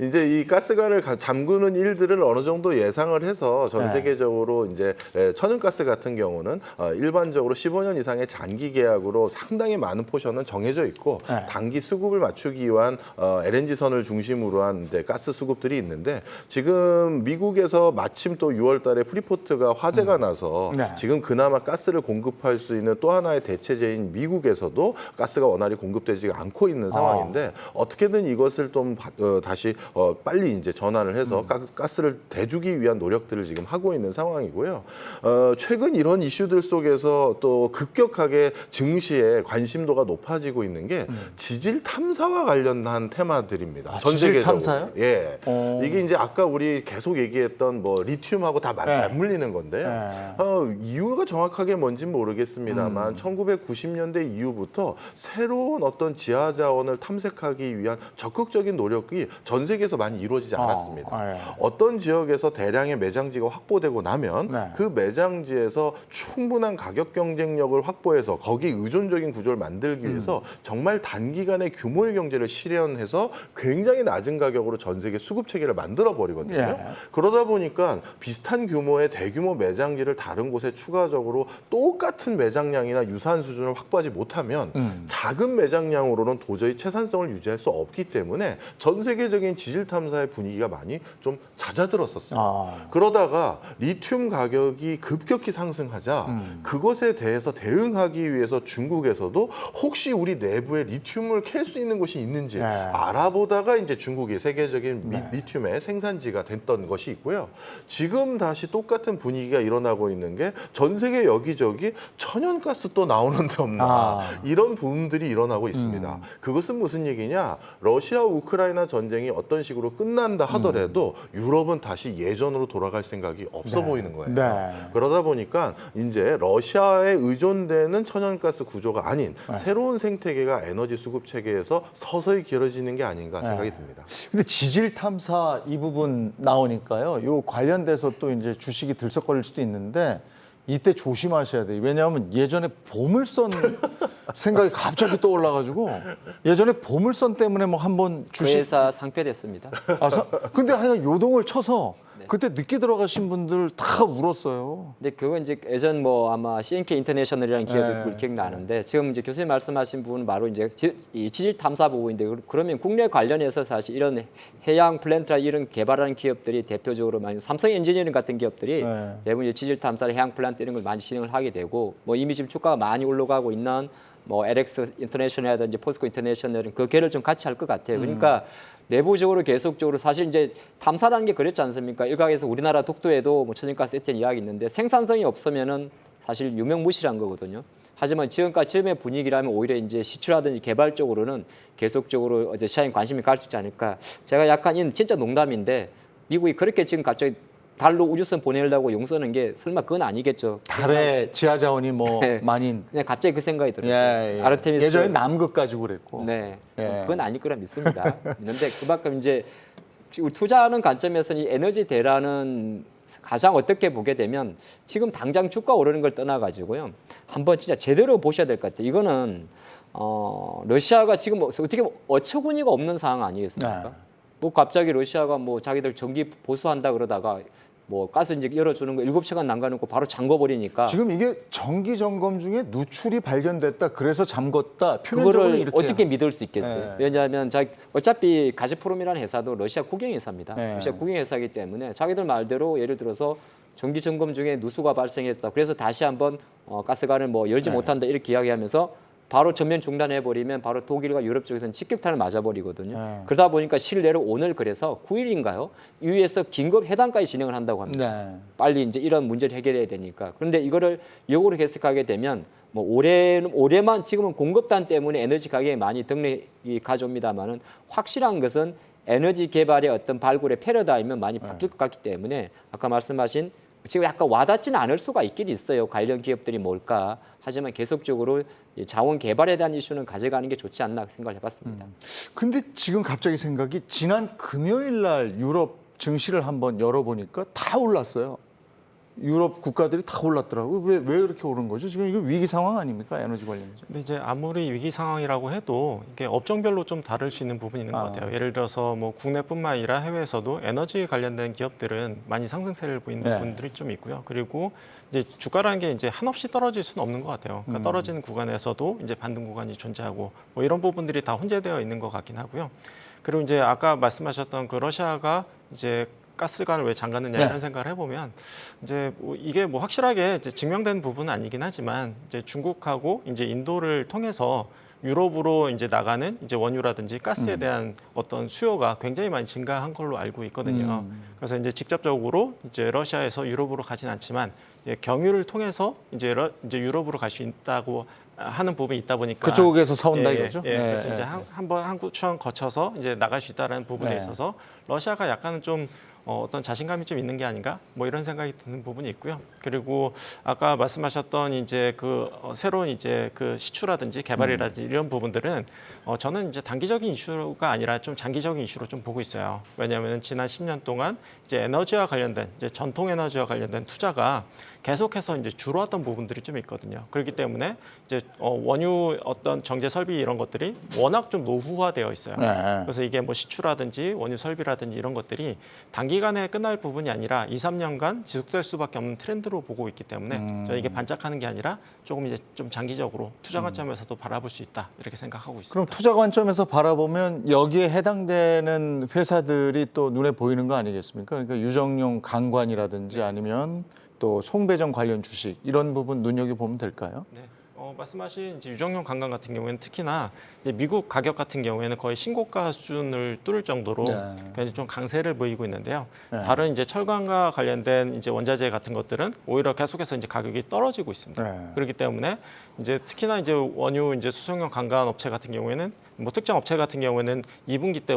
이제 이 가스관을 잠그는 일들을 어느 정도 예상을 해서 전 네. 세계적으로 이제 천연가스 같은 경우는 일반적으로 15년 이상의 장기 계약으로 상당히 많은 포션은 정해져 있고 네. 단기 수급을 맞추기 위한 LNG선을 중심으로 한 가스 수급들이 있는데 지금 미국에서 마침 또 6월 달에 프리포트가 화재가 나서 네. 지금 그나마 가스를 공급할 수 있는 또 하나의 대체제인 미국에서도 가스가 원활히 공급되지 않고 있는 상황인데 어떻게든 이것을 좀 다시 빨리 이제 전환을 해서 가스를 대주기 위한 노력들을 지금 하고 있는 상황이고요. 최근 이런 이슈들 속에서 또 급격하게 증시에 관심도가 높아지고 있는 게 지질 탐사와 관련한 테마들입니다. 전 지질 세계적으로. 탐사요? 예. 이게 이제 아까 우리 계속 얘기했던 뭐 리튬하고 다 맞물리는 건데요. 이유가 정확하게 뭔지는 모르겠습니다만 1990년대 이후부터 새로운 어떤 지하 자원을 탐색하기 위한 적극적인 노력이 전 세계에서 많이 이루어지지 않았습니다. 어떤 지역에서 대량의 매장지가 확보되고 나면 네. 그 매장지에서 충분한 가격 경쟁력을 확보해서 거기 의존적인 구조를 만들기 위해서 정말 단기간에 규모의 경제를 실현해서 굉장히 낮은 가격으로 전 세계 수급 체계를 만들어 버리거든요. 예. 그러다 보니까 비슷한 규모의 대규모 매장지를 다른 곳에 추가적으로 똑같은 매장량이나 유사한 수준을 확보하지 못하면 작은 매장량으로는 도저히 채산성을 유지할 수 없기 때문에 전 세계적인 지질 탐사의 분위기가 많이 좀 잦아들었었어요. 그러다가 리튬 가격이 급격히 상승하자 그것에 대해서 대응하기 위해서 중국에서도 혹시 우리 내부에 리튬을 캘 수 있는 곳이 있는지 알아보다가 이제 중국이 세계적인 리튬의 생산지가 됐던 것이 있고요. 지금 다시 똑같은 분위기가 일어나고 있는 게 전 세계 여기저기 천연가스 또 나오는데 없나 이런 부분들이 일어나고 있습니다. 그것은 무슨 얘기냐? 러시아 우크라이나 전쟁이 어떤 식으로 끝난다 하더라도 유럽은 다시 예전으로 돌아갈 생각이 없어 보이는 거예요. 네. 그러다 보니까 이제 러시아에 의존되는 천연가스 구조가 아닌 새로운 생태계가 에너지 수급 체계에서 서서히 길어지는 게 아닌가 생각이 듭니다. 근데 지질 탐사 이 부분 나오니까요. 요 관련돼서 또 이제 주식이 들썩거릴 수도 있는데 이때 조심하셔야 돼요. 왜냐하면 예전에 보물선 생각이 갑자기 떠올라가지고 예전에 보물선 때문에 뭐 한번 그 주식 회사 상폐됐습니다. 근데 하여간 요동을 쳐서 그때 늦게 들어가신 분들 다 울었어요. 근데 그건 이제 예전 뭐 아마 CNK 인터내셔널이라는 기업이 기억나는데 지금 이제 교수님 말씀하신 부분은 바로 이제 이 지질 탐사 부분인데 그러면 국내 관련해서 사실 이런 해양 플랜트나 이런 개발하는 기업들이 대표적으로 많이 삼성 엔지니어링 같은 기업들이 대부분 이제 지질 탐사를 해양 플랜트 이런 걸 많이 진행을 하게 되고 뭐 이미 지금 주가가 많이 올라가고 있는 뭐 LX 인터내셔널이라든지 포스코 인터내셔널은 그 개를 좀 같이 할 것 같아요. 그러니까 내부적으로 계속적으로 사실 이제 탐사라는 게 그랬지 않습니까? 일각에서 우리나라 독도에도 뭐 천연가스 에탄 이야기 있는데 생산성이 없으면은 사실 유명무실한 거거든요. 하지만 지금의 분위기라면 오히려 이제 시추라든지 개발 쪽으로는 계속적으로 이제 시장에 관심이 갈 수 있지 않을까. 제가 약간 이는 진짜 농담인데 미국이 그렇게 지금 갑자기 달로 우주선 보내려고 용 쓰는 게 설마 그건 아니겠죠. 달에 지하 자원이 뭐 많이 그냥 갑자기 그 생각이 들었어요. 아르테미스 예전에 남극 가지고 그랬고. 네, 그건 아닐 거라 믿습니다. 있는데 그만큼 이제 투자하는 관점에서는 이 에너지 대란은 가장 어떻게 보게 되면 지금 당장 주가 오르는 걸 떠나가지고요. 한번 진짜 제대로 보셔야 될 것 같아요. 이거는 러시아가 지금 어떻게 어처구니가 없는 상황 아니겠습니까? 뭐 갑자기 러시아가 뭐 자기들 전기 보수한다 그러다가 뭐 가스 이제 열어주는 거 7시간 남겨놓고 바로 잠궈버리니까 지금 이게 정기 점검 중에 누출이 발견됐다. 그래서 잠궜다. 표면적으로 그거를 이렇게 어떻게 믿을 수 있겠어요? 왜냐하면 어차피 가즈프롬이라는 회사도 러시아 국영 회사입니다. 러시아 국영 회사이기 때문에 자기들 말대로 예를 들어서 정기 점검 중에 누수가 발생했다. 그래서 다시 한번 가스관을 뭐 열지 못한다 이렇게 이야기하면서 바로 전면 중단해 버리면 바로 독일과 유럽 쪽에서는 직격탄을 맞아 버리거든요. 그러다 보니까 실내로 오늘 그래서 9일인가요? EU에서 긴급 회담까지 진행을 한다고 합니다. 빨리 이제 이런 문제를 해결해야 되니까. 그런데 이거를 역으로 해석하게 되면 뭐 올해만 지금은 공급단 때문에 에너지 가격이 많이 등락이 가져옵니다만은 확실한 것은 에너지 개발의 어떤 발굴의 패러다임은 많이 바뀔 것 같기 때문에 아까 말씀하신 지금 약간 와닿지는 않을 수가 있긴 있어요. 관련 기업들이 뭘까. 하지만 계속적으로 자원 개발에 대한 이슈는 가져가는 게 좋지 않나 생각을 해봤습니다. 근데 지금 갑자기 생각이 지난 금요일 날 유럽 증시를 한번 열어보니까 다 올랐어요. 유럽 국가들이 다 올랐더라고요. 왜 그렇게 오른 거죠? 지금 이거 위기 상황 아닙니까? 에너지 관련해서. 근데 이제 아무리 위기 상황이라고 해도 이게 업종별로 좀 다를 수 있는 부분이 있는 것 같아요. 예를 들어서 뭐 국내뿐만 아니라 해외에서도 에너지 관련된 기업들은 많이 상승세를 보이는 부분들이 좀 있고요. 그리고 이제 주가라는 게 이제 한없이 떨어질 수는 없는 것 같아요. 그러니까 떨어지는 구간에서도 이제 반등 구간이 존재하고 뭐 이런 부분들이 다 혼재되어 있는 것 같긴 하고요. 그리고 이제 아까 말씀하셨던 그 러시아가 이제 가스관을 왜 잠갔느냐 이런 생각을 해보면 이제 뭐 이게 뭐 확실하게 이제 증명된 부분은 아니긴 하지만 이제 중국하고 이제 인도를 통해서 유럽으로 이제 나가는 이제 원유라든지 가스에 대한 어떤 수요가 굉장히 많이 증가한 걸로 알고 있거든요. 그래서 이제 직접적으로 이제 러시아에서 유럽으로 가진 않지만 이제 경유를 통해서 이제 유럽으로 갈 수 있다고 하는 부분이 있다 보니까 그쪽에서 사온다 이거죠? 그래서 이제 한번 한구청 거쳐서 이제 나갈 수 있다는 부분에 있어서 러시아가 약간은 좀 어떤 자신감이 좀 있는 게 아닌가 뭐 이런 생각이 드는 부분이 있고요. 그리고 아까 말씀하셨던 이제 그 새로운 이제 그 시추라든지 개발이라든지 이런 부분들은 저는 이제 단기적인 이슈가 아니라 좀 장기적인 이슈로 좀 보고 있어요. 왜냐하면 지난 10년 동안 이제 에너지와 관련된 이제 전통 에너지와 관련된 투자가 계속해서 이제 줄어왔던 부분들이 좀 있거든요. 그렇기 때문에 이제 원유 어떤 정제 설비 이런 것들이 워낙 좀 노후화되어 있어요. 그래서 이게 뭐 시추라든지 원유 설비라든지 이런 것들이 단기간에 끝날 부분이 아니라 2, 3년간 지속될 수밖에 없는 트렌드로 보고 있기 때문에 저는 이게 반짝하는 게 아니라 조금 이제 좀 장기적으로 투자 관점에서도 바라볼 수 있다 이렇게 생각하고 있습니다. 그럼 투자 관점에서 바라보면 여기에 해당되는 회사들이 또 눈에 보이는 거 아니겠습니까? 그러니까 유정용 강관이라든지 아니면 또 송배전 관련 주식 이런 부분 눈여겨보면 될까요? 네. 말씀하신 이제 유정용 관광 같은 경우에는 특히나 이제 미국 가격 같은 경우에는 거의 신고가 수준을 뚫을 정도로 굉장히 좀 강세를 보이고 있는데요. 다른 이제 철강과 관련된 이제 원자재 같은 것들은 오히려 계속해서 이제 가격이 떨어지고 있습니다. 그렇기 때문에 이제 특히나 이제 원유 이제 수송용 관광 업체 같은 경우에는 뭐 특정 업체 같은 경우에는 2분기 때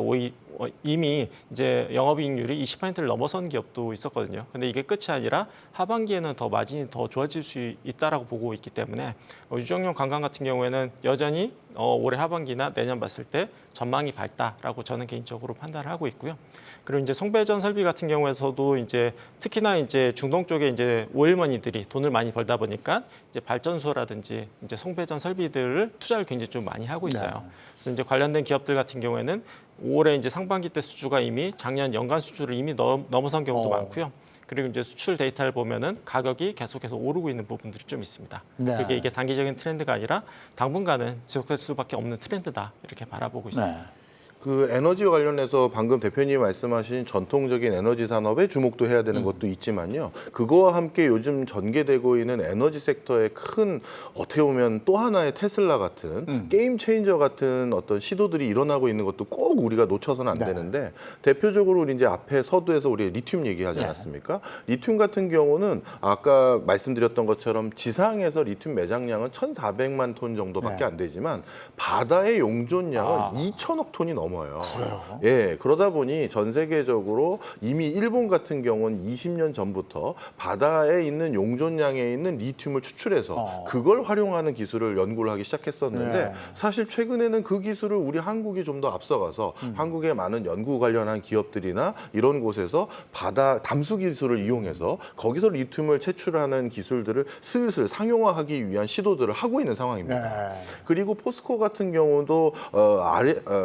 이미 이제 영업이익률이 20%를 넘어선 기업도 있었거든요. 근데 이게 끝이 아니라 하반기에는 더 마진이 더 좋아질 수 있다라고 보고 있기 때문에 유정용 관광 같은 경우에는 여전히 올해 하반기나 내년 봤을 때 전망이 밝다라고 저는 개인적으로 판단을 하고 있고요. 그리고 이제 송배전 설비 같은 경우에서도 이제 특히나 이제 중동 쪽에 이제 오일머니들이 돈을 많이 벌다 보니까 이제 발전소라든지 이제 송배전 설비들을 투자를 굉장히 좀 많이 하고 있어요. 그래서 이제 관련된 기업들 같은 경우에는 올해 이제 상반기 때 수주가 이미 작년 연간 수주를 이미 넘어선 경우도 많고요. 그리고 이제 수출 데이터를 보면은 가격이 계속해서 오르고 있는 부분들이 좀 있습니다. 그게 이게 단기적인 트렌드가 아니라 당분간은 지속될 수밖에 없는 트렌드다 이렇게 바라보고 있습니다. 그 에너지와 관련해서 방금 대표님이 말씀하신 전통적인 에너지 산업에 주목도 해야 되는 것도 있지만요. 그거와 함께 요즘 전개되고 있는 에너지 섹터의 큰 어떻게 보면 또 하나의 테슬라 같은 게임 체인저 같은 어떤 시도들이 일어나고 있는 것도 꼭 우리가 놓쳐서는 안 되는데 대표적으로 우리 이제 앞에 서두에서 우리 리튬 얘기하지 않았습니까? 리튬 같은 경우는 아까 말씀드렸던 것처럼 지상에서 리튬 매장량은 1,400만 톤 정도밖에 안 되지만 바다의 용존량은 2,000억 톤이 넘어요. 그래요? 예, 그러다 보니 전 세계적으로 이미 일본 같은 경우는 20년 전부터 바다에 있는 용존량에 있는 리튬을 추출해서 그걸 활용하는 기술을 연구를 하기 시작했었는데 사실 최근에는 그 기술을 우리 한국이 좀 더 앞서가서 한국의 많은 연구 관련한 기업들이나 이런 곳에서 바다 담수 기술을 이용해서 거기서 리튬을 채출하는 기술들을 슬슬 상용화하기 위한 시도들을 하고 있는 상황입니다. 그리고 포스코 같은 경우도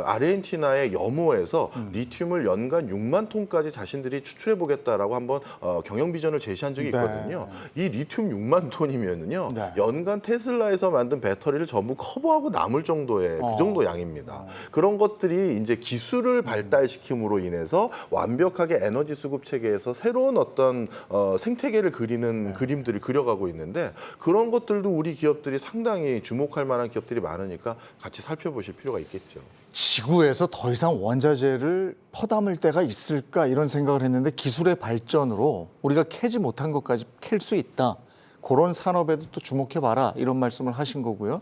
아르헨티나 우크라이나의 염호에서 리튬을 연간 6만 톤까지 자신들이 추출해 보겠다라고 한번 경영 비전을 제시한 적이 있거든요. 이 리튬 6만 톤이면은요. 네. 연간 테슬라에서 만든 배터리를 전부 커버하고 남을 정도의 그 정도 양입니다. 그런 것들이 이제 기술을 발달시킴으로 인해서 완벽하게 에너지 수급 체계에서 새로운 어떤 생태계를 그리는 그림들을 그려가고 있는데 그런 것들도 우리 기업들이 상당히 주목할 만한 기업들이 많으니까 같이 살펴보실 필요가 있겠죠. 지구에서 더 이상 원자재를 퍼담을 때가 있을까 이런 생각을 했는데 기술의 발전으로 우리가 캐지 못한 것까지 캘 수 있다. 그런 산업에도 또 주목해봐라 이런 말씀을 하신 거고요.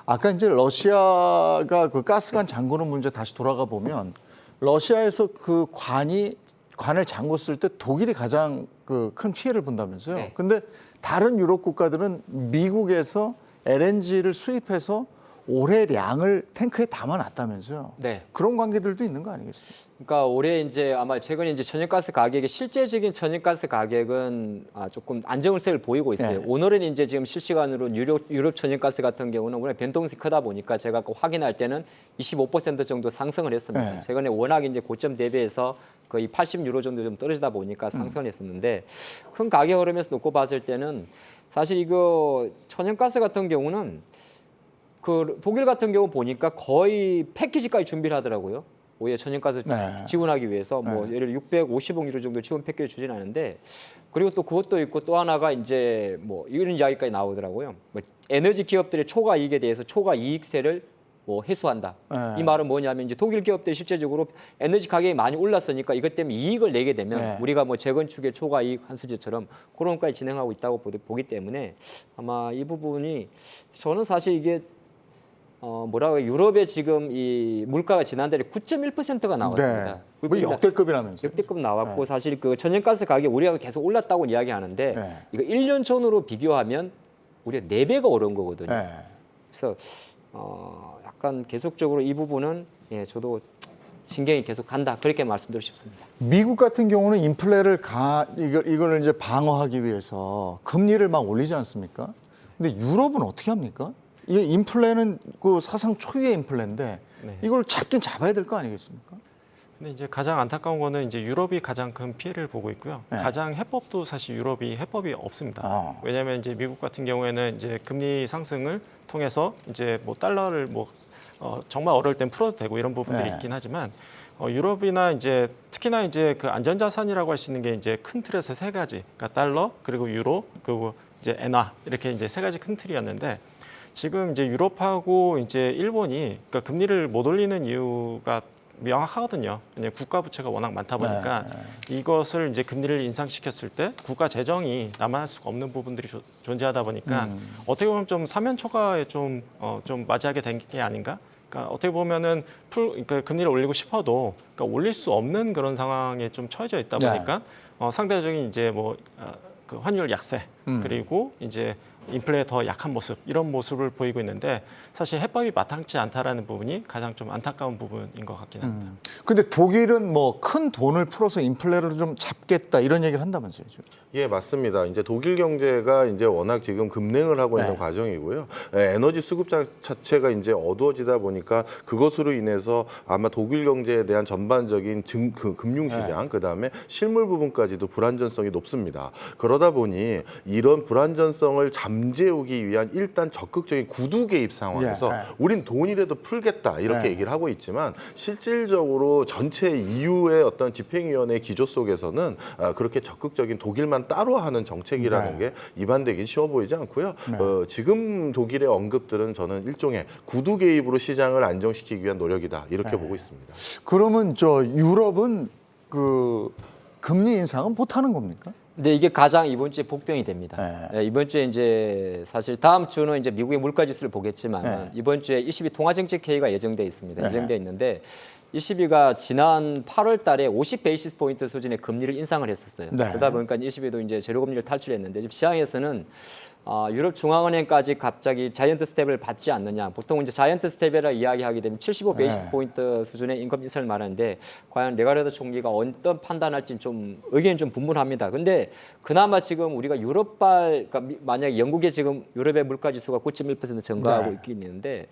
아까 이제 러시아가 그 가스관 잠그는 문제 다시 돌아가 보면 러시아에서 그 관을 잠궜을 때 독일이 가장 그 큰 피해를 본다면서요. 네. 근데 다른 유럽 국가들은 미국에서 LNG를 수입해서 올해량을 탱크에 담아놨다면서요. 네. 그런 관계들도 있는 거 아니겠습니까? 그러니까 올해 이제 아마 최근에 이제 천연가스 가격의 실제적인 천연가스 가격은 조금 안정세를 보이고 있어요. 네. 오늘은 이제 지금 실시간으로 유럽 천연가스 같은 경우는 워낙 변동성이 크다 보니까 제가 그 확인할 때는 25% 정도 상승을 했습니다. 네. 최근에 워낙 이제 고점 대비해서 거의 80유로 정도 좀 떨어지다 보니까 상승을 했었는데 큰 가격 흐름에서 놓고 봤을 때는 사실 이거 천연가스 같은 경우는 그 독일 같은 경우 보니까 거의 패키지까지 준비를 하더라고요. 오히려 천연가스 네. 지원하기 위해서 뭐 예를 들어 650억 유로 정도 지원 패키지 추진하는데 그리고 또 그것도 있고 또 하나가 이제 뭐 이런 이야기까지 나오더라고요. 뭐 에너지 기업들의 초과 이익에 대해서 초과 이익세를 뭐 해소한다. 네. 이 말은 뭐냐면 이제 독일 기업들이 실제적으로 에너지 가격이 많이 올랐으니까 이것 때문에 이익을 내게 되면 네. 우리가 뭐 재건축의 초과 이익 환수제처럼 그런 것까지 진행하고 있다고 보기 때문에 아마 이 부분이 저는 사실 이게 뭐라고 해요? 유럽의 지금 이 물가가 지난달에 9.1%가 나왔습니다. 네. 뭐 역대급이라면서요. 역대급 나왔고 사실 그 천연가스 가격 우리가 계속 올랐다고 이야기하는데 네. 이거 1년 전으로 비교하면 우리가 4배가 오른 거거든요. 네. 그래서 약간 계속적으로 이 부분은 예, 저도 신경이 계속 간다 그렇게 말씀드리고 싶습니다. 미국 같은 경우는 인플레를 이걸 이제 방어하기 위해서 금리를 막 올리지 않습니까? 근데 유럽은 어떻게 합니까? 이게 인플레는 그 사상 초유의 인플레인데 네. 이걸 잡긴 잡아야 될 거 아니겠습니까? 근데 이제 가장 안타까운 거는 이제 유럽이 가장 큰 피해를 보고 있고요. 네. 가장 해법도 사실 유럽이 해법이 없습니다. 왜냐하면 이제 미국 같은 경우에는 이제 금리 상승을 통해서 이제 뭐 달러를 뭐 정말 어려울 땐 풀어도 되고 이런 부분들이 네. 있긴 하지만 유럽이나 이제 특히나 이제 그 안전자산이라고 할 수 있는 게 이제 큰 틀에서 세 가지, 그러니까 달러 그리고 유로 그리고 이제 엔화 이렇게 이제 세 가지 큰 틀이었는데. 지금 이제 유럽하고 이제 일본이 그러니까 금리를 못 올리는 이유가 명확하거든요. 왜냐하면 국가 부채가 워낙 많다 보니까 이것을 이제 금리를 인상시켰을 때 국가 재정이 남아날 수가 없는 부분들이 존재하다 보니까 어떻게 보면 좀 사면 초과에 좀 맞이하게 된 게 아닌가? 그러니까 어떻게 보면은 그러니까 금리를 올리고 싶어도 그러니까 올릴 수 없는 그런 상황에 좀 처해져 있다 보니까 상대적인 이제 뭐 그 환율 약세 그리고 이제 인플레의 더 약한 모습 이런 모습을 보이고 있는데 사실 해법이 마땅치 않다라는 부분이 가장 좀 안타까운 부분인 것 같긴 합니다. 근데 독일은 뭐 큰 돈을 풀어서 인플레를 좀 잡겠다 이런 얘기를 한다면서요. 지금. 예, 맞습니다. 이제 독일 경제가 이제 워낙 지금 급냉을 하고 있는 과정이고요. 에너지 수급 자체가 이제 어두워지다 보니까 그것으로 인해서 아마 독일 경제에 대한 전반적인 금융시장, 그다음에 실물 부분까지도 불안전성이 높습니다. 그러다 보니 이런 불안전성을 잠재우기 위한 일단 적극적인 구두 개입 상황에서 우린 돈이라도 풀겠다 이렇게 얘기를 하고 있지만 실질적으로 전체 EU의 어떤 집행위원회 기조 속에서는 그렇게 적극적인 독일만 따로 하는 정책이라는 게 입안되긴 쉬워 보이지 않고요. 지금 독일의 언급들은 저는 일종의 구두 개입으로 시장을 안정시키기 위한 노력이다 이렇게 보고 있습니다. 그러면 저 유럽은 그 금리 인상은 못하는 겁니까? 근데 이게 가장 이번 주에 복병이 됩니다. 네, 이번 주에 이제 사실 다음 주는 이제 미국의 물가 지수를 보겠지만 이번 주에 ECB 통화정책 회의가 예정돼 있습니다. 예정돼 있는데 ECB가 지난 8월 달에 50 베이시스 포인트 수준의 금리를 인상을 했었어요. 그러다 보니까 ECB도 이제 제로 금리를 탈출했는데 지금 시장에서는 유럽 중앙은행까지 갑자기 자이언트 스텝을 받지 않느냐. 보통 이제 자이언트 스텝이라 이야기하게 되면 75 베이시스 포인트 수준의 임금 인상을 말하는데 과연 레가르드 총리가 어떤 판단할지는 좀 의견이 좀 분분합니다. 근데 그나마 지금 우리가 유럽발 그러니까 만약에 영국의 지금 유럽의 물가 지수가 9.1% 증가하고 있긴 있는데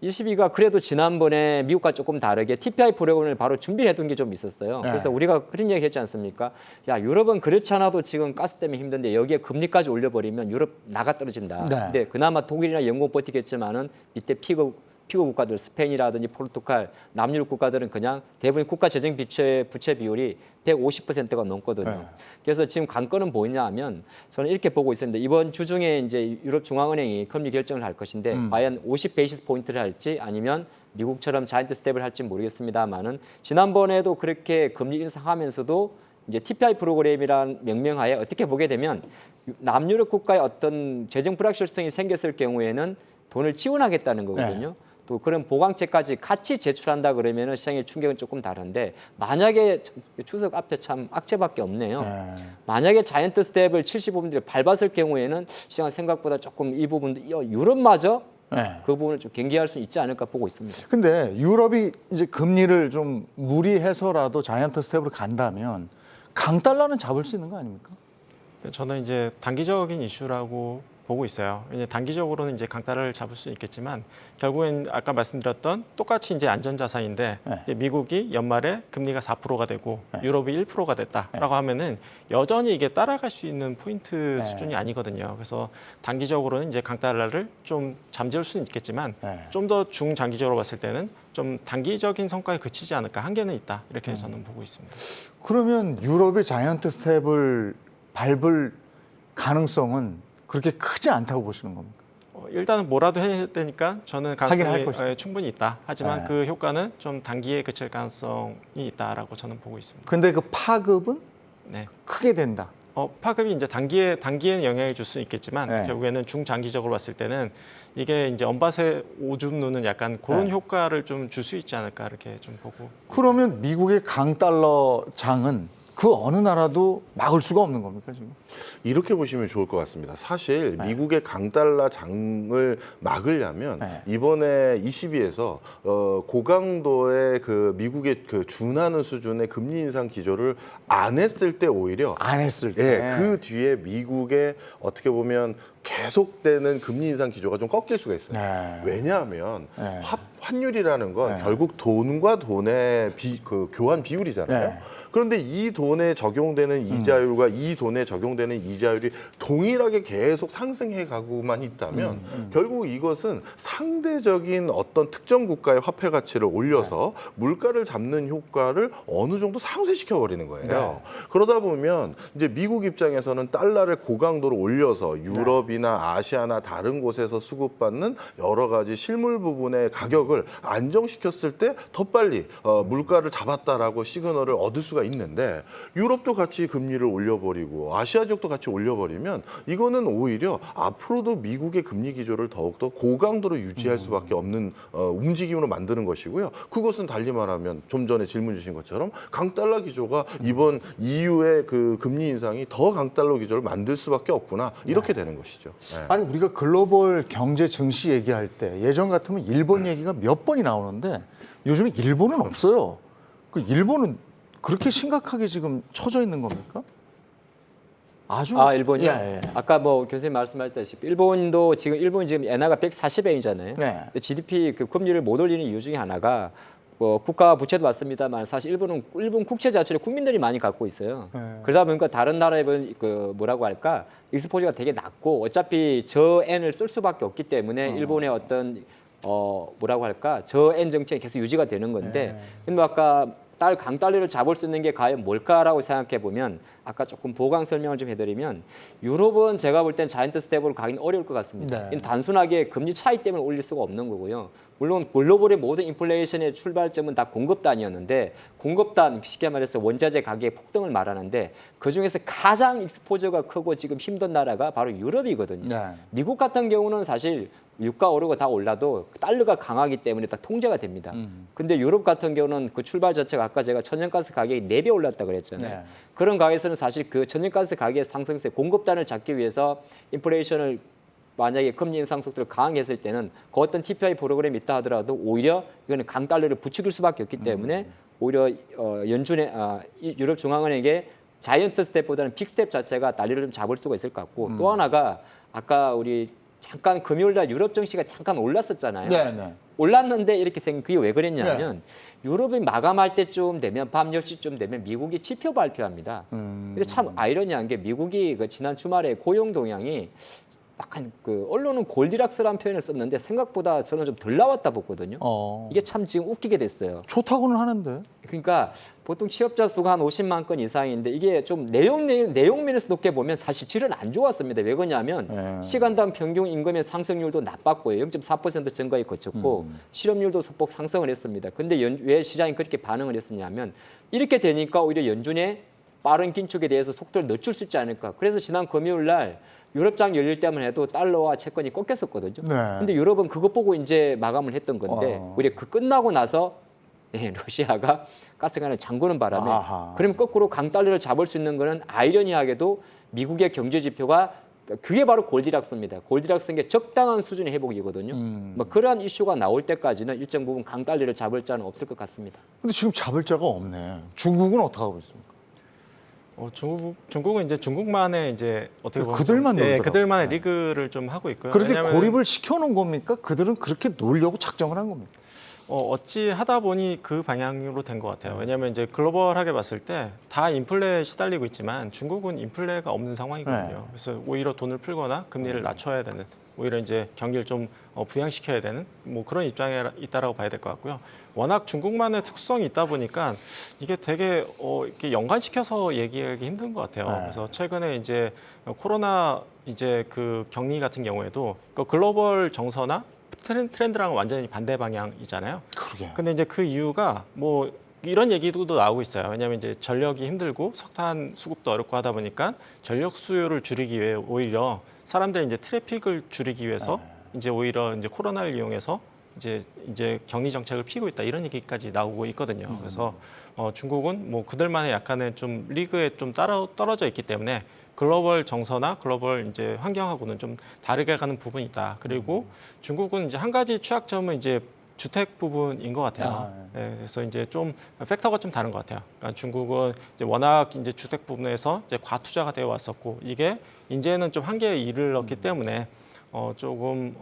ECB가 그래도 지난번에 미국과 조금 다르게 TPI 프로그램을 바로 준비를 해둔 게 좀 있었어요. 네. 그래서 우리가 그런 얘기 했지 않습니까? 야, 유럽은 그렇지 않아도 지금 가스 때문에 힘든데 여기에 금리까지 올려버리면 유럽 나가 떨어진다. 네. 근데 그나마 독일이나 영국 버티겠지만은 밑에 피거 국가들 스페인이라든지 포르투갈, 남유럽 국가들은 그냥 대부분 국가 재정 부채 비율이 150%가 넘거든요. 네. 그래서 지금 관건은 뭐냐 하면 저는 이렇게 보고 있습니다. 이번 주 중에 이제 유럽 중앙은행이 금리 결정을 할 것인데 과연 50 베이시스 포인트를 할지 아니면 미국처럼 자이언트 스텝을 할지 모르겠습니다만은 지난번에도 그렇게 금리 인상하면서도 이제 TPI 프로그램이란 명명하에 어떻게 보게 되면 남유럽 국가의 어떤 재정 불확실성이 생겼을 경우에는 돈을 지원하겠다는 거거든요. 또 그런 보강책까지 같이 제출한다 그러면은 시장의 충격은 조금 다른데 만약에 추석 앞에 참 악재밖에 없네요. 만약에 자이언트 스텝을 75분들이 밟았을 경우에는 시장 생각보다 조금 이 부분도 유럽마저 그 부분을 좀 경계할 수 있지 않을까 보고 있습니다. 근데 유럽이 이제 금리를 좀 무리해서라도 자이언트 스텝으로 간다면 강달러는 잡을 수 있는 거 아닙니까? 저는 이제 단기적인 이슈라고 보고 있어요. 이제 단기적으로는 이제 강달러를 잡을 수 있겠지만 결국엔 아까 말씀드렸던 똑같이 이제 안전자산인데 이제 미국이 연말에 금리가 4%가 되고 유럽이 1%가 됐다라고 하면은 여전히 이게 따라갈 수 있는 포인트 수준이 아니거든요. 그래서 단기적으로는 이제 강달러를 좀 잠재울 수는 있겠지만 좀 더 중장기적으로 봤을 때는 좀 단기적인 성과에 그치지 않을까 한계는 있다 이렇게 저는 보고 있습니다. 그러면 유럽이 자이언트 스텝을 밟을 가능성은 그렇게 크지 않다고 보시는 겁니까? 일단은 뭐라도 해야 되니까 저는 하긴 할 가능성이 것이다. 충분히 있다. 하지만 네. 그 효과는 좀 단기에 그칠 가능성이 있다라고 저는 보고 있습니다. 근데 그 파급은 네. 크게 된다. 파급이 이제 단기에는 영향을 줄 수 있겠지만 네. 결국에는 중장기적으로 봤을 때는 이게 이제 언밭에 오줌 누는 약간 그런 네. 효과를 좀 줄 수 있지 않을까 이렇게 좀 보고. 그러면 미국의 강달러 장은 그 어느 나라도 막을 수가 없는 겁니까 지금? 이렇게 보시면 좋을 것 같습니다. 사실 미국의 강달러 장을 막으려면 이번에 ECB에서 고강도의 그 미국의 그 준하는 수준의 금리 인상 기조를 안 했을 때 오히려 안 했을 때. 그 뒤에 미국의 어떻게 보면 계속되는 금리 인상 기조가 좀 꺾일 수가 있어요. 네. 왜냐하면 네. 환율이라는 건 결국 돈과 돈의 그 교환 비율이잖아요. 네. 그런데 이 돈에 적용되는 이자율과 이 돈에 적용되는 이자율이 동일하게 계속 상승해 가고만 있다면 결국 이것은 상대적인 어떤 특정 국가의 화폐 가치를 올려서 물가를 잡는 효과를 어느 정도 상쇄시켜 버리는 거예요. 그러다 보면 이제 미국 입장에서는 달러를 고강도로 올려서 유럽이나 아시아나 다른 곳에서 수급받는 여러 가지 실물 부분의 가격을 안정시켰을 때 더 빨리 물가를 잡았다라고 시그널을 얻을 수가 있는데 유럽도 같이 금리를 올려버리고 아시아 지역도 같이 올려버리면 이거는 오히려 앞으로도 미국의 금리 기조를 더욱더 고강도로 유지할 수밖에 없는 움직임으로 만드는 것이고요. 그것은 달리 말하면 좀 전에 질문 주신 것처럼 강달러 기조가 이번 EU의 그 금리 인상이 더 강달러 기조를 만들 수밖에 없구나 이렇게 되는 것이죠. 네. 아니 우리가 글로벌 경제 증시 얘기할 때 예전 같으면 일본 얘기가 몇 번이 나오는데 요즘에 일본은 없어요. 그 일본은 그렇게 심각하게 지금 처져 있는 겁니까? 아주 일본이요? 예. 아까 뭐 교수님 말씀하셨다시피 일본이 지금 엔화가 140엔이잖아요. 네. GDP 그 금리를 못 올리는 이유 중에 하나가 뭐 국가 부채도 맞습니다만 사실 일본 국채 자체를 국민들이 많이 갖고 있어요. 그러다 보니까 다른 나라에 그 뭐라고 할까 익스포저가 되게 낮고 어차피 저엔을 쓸 수밖에 없기 때문에 일본의 어떤 뭐라고 할까 저엔 정책이 계속 유지가 되는 건데 근데 아까 강달러를 잡을 수 있는 게 과연 뭘까라고 생각해 보면 아까 조금 보강 설명을 좀 해드리면 유럽은 제가 볼 땐 자이언트 스텝으로 가긴 어려울 것 같습니다. 네. 이건 단순하게 금리 차이 때문에 올릴 수가 없는 거고요. 물론 글로벌의 모든 인플레이션의 출발점은 다 공급단이었는데 공급단 쉽게 말해서 원자재 가격의 폭등을 말하는데 그중에서 가장 익스포저가 크고 지금 힘든 나라가 바로 유럽이거든요. 네. 미국 같은 경우는 사실 유가 오르고 다 올라도 달러가 강하기 때문에 딱 통제가 됩니다. 근데 유럽 같은 경우는 그 출발 자체가 아까 제가 천연가스 가격이 4배 올랐다 그랬잖아요. 네. 그런 가격에서는 사실 그 천연가스 가격의 상승세 공급단을 잡기 위해서 인플레이션을 만약에 금리 인상 속도를 강하게 했을 때는 그 어떤 TPI 프로그램이 있다 하더라도 오히려 이거는 강달러를 부추길 수밖에 없기 때문에 오히려 연준의 유럽 중앙은행의 자이언트 스텝보다는 빅 스텝 자체가 달러를 좀 잡을 수가 있을 것 같고 또 하나가 아까 우리 잠깐 금요일 날 유럽 증시가 잠깐 올랐었잖아요. 네, 네. 올랐는데 이렇게 생긴 그게 왜 그랬냐면 유럽이 마감할 때쯤 되면 밤 10시쯤 되면 미국이 지표 발표합니다. 근데 참 아이러니한 게 미국이 그 지난 주말에 고용 동향이 약간 그 언론은 골디락스라는 표현을 썼는데 생각보다 저는 좀 덜 나왔다 보거든요. 이게 참 지금 웃기게 됐어요. 좋다고는 하는데. 그러니까 보통 취업자 수가 한 50만 건 이상인데 이게 좀 내용면에서 높게 보면 사실 질은 안 좋았습니다. 왜 그러냐면 시간당 평균 임금의 상승률도 나빴고요. 0.4% 증가에 거쳤고 실업률도 소폭 상승을 했습니다. 근데 왜 시장이 그렇게 반응을 했었냐면 이렇게 되니까 오히려 연준의 빠른 긴축에 대해서 속도를 늦출 수 있지 않을까. 그래서 지난 금요일 날 유럽장 열릴 때만 해도 달러와 채권이 꺾였었거든요. 네. 근데 유럽은 그것 보고 이제 마감을 했던 건데 우리 그 끝나고 나서 러시아가 가스관을 잠그는 바람에 그러면 거꾸로 강달러를 잡을 수 있는 거는 아이러니하게도 미국의 경제 지표가 그게 바로 골디락스입니다. 골디락스인 게 적당한 수준의 회복이거든요. 뭐 그러한 이슈가 나올 때까지는 일정 부분 강달러를 잡을 자는 없을 것 같습니다. 근데 지금 잡을 자가 없네. 중국은 어떻게 하고 있습니까? 중국은 이제 중국만의 이제 어떻게 보면 그들만 놀더라고요. 그들만의 리그를 좀 하고 있고요. 그렇게 왜냐하면 고립을 시켜놓은 겁니까? 그들은 그렇게 놀려고 작정을 한 겁니까? 어찌 하다 보니 그 방향으로 된 것 같아요. 왜냐하면 이제 글로벌하게 봤을 때 다 인플레에 시달리고 있지만 중국은 인플레가 없는 상황이거든요. 그래서 오히려 돈을 풀거나 금리를 낮춰야 되는, 오히려 이제 경기를 좀 부양시켜야 되는 뭐 그런 입장에 있다라고 봐야 될 것 같고요. 워낙 중국만의 특성이 있다 보니까 이게 되게 이렇게 연관시켜서 얘기하기 힘든 것 같아요. 그래서 최근에 이제 코로나 이제 그 격리 같은 경우에도 그 글로벌 정서나 트렌드랑 완전히 반대 방향이잖아요. 그러게. 근데 이제 그 이유가 뭐 이런 얘기도 나오고 있어요. 왜냐하면 이제 전력이 힘들고 석탄 수급도 어렵고 하다 보니까 전력 수요를 줄이기 위해 오히려 사람들이 이제 트래픽을 줄이기 위해서 이제 오히려 이제 코로나를 이용해서 이제 격리 정책을 피고 있다 이런 얘기까지 나오고 있거든요. 그래서 중국은 뭐 그들만의 약간의 좀 리그에 좀 떨어져 있기 때문에 글로벌 정서나 글로벌 이제 환경하고는 좀 다르게 가는 부분이 있다. 그리고 중국은 이제 한 가지 취약점은 이제 주택 부분인 것 같아요. 그래서 이제 좀 팩터가 좀 다른 것 같아요. 그러니까 중국은 이제 워낙 이제 주택 부분에서 이제 과투자가 되어 왔었고 이게 이제는 좀 한계에 이르렀기 때문에 조금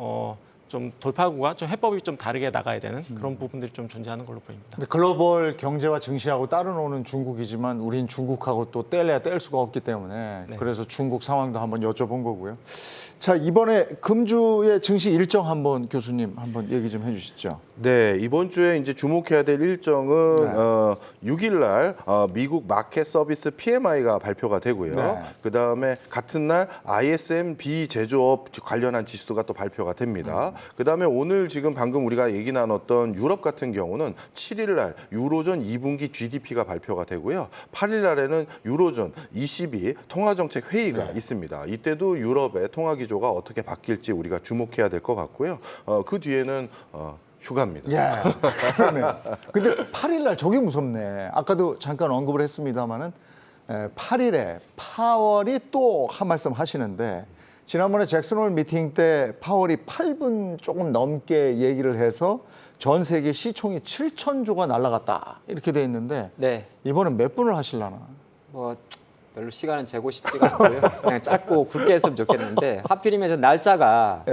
좀 돌파구가 좀 해법이 좀 다르게 나가야 되는 그런 부분들이 좀 존재하는 걸로 보입니다. 근데 글로벌 경제와 증시하고 따라노는 중국이지만 우린 중국하고 또 뗄래야 뗄 수가 없기 때문에 그래서 중국 상황도 한번 여쭤본 거고요. 자, 이번에 금주의 증시 일정 한번 교수님 한번 얘기 좀 해주시죠. 네, 이번 주에 이제 주목해야 될 일정은 6일 날 미국 마켓 서비스 PMI가 발표가 되고요. 그다음에 같은 날 ISM 비제조업 관련한 지수가 또 발표가 됩니다. 그다음에 오늘 지금 방금 우리가 얘기 나눴던 유럽 같은 경우는 7일 날 유로존 2분기 GDP가 발표가 되고요. 8일 날에는 유로존 22 통화정책 회의가 있습니다. 이때도 유럽의 통화 기조가 어떻게 바뀔지 우리가 주목해야 될 것 같고요. 그 뒤에는 휴가입니다. 예, 그러네. 근데 8일 날 저게 무섭네. 아까도 잠깐 언급을 했습니다마는 8일에 파월이 또 한 말씀 하시는데 지난번에 잭슨홀 미팅 때 파월이 8분 조금 넘게 얘기를 해서 전 세계 시총이 7천조가 날아갔다 이렇게 돼 있는데 이번엔 몇 분을 하시려나? 뭐 별로 시간은 재고 싶지가 않고요. 그냥 짧고 굵게 했으면 좋겠는데 하필이면 저 날짜가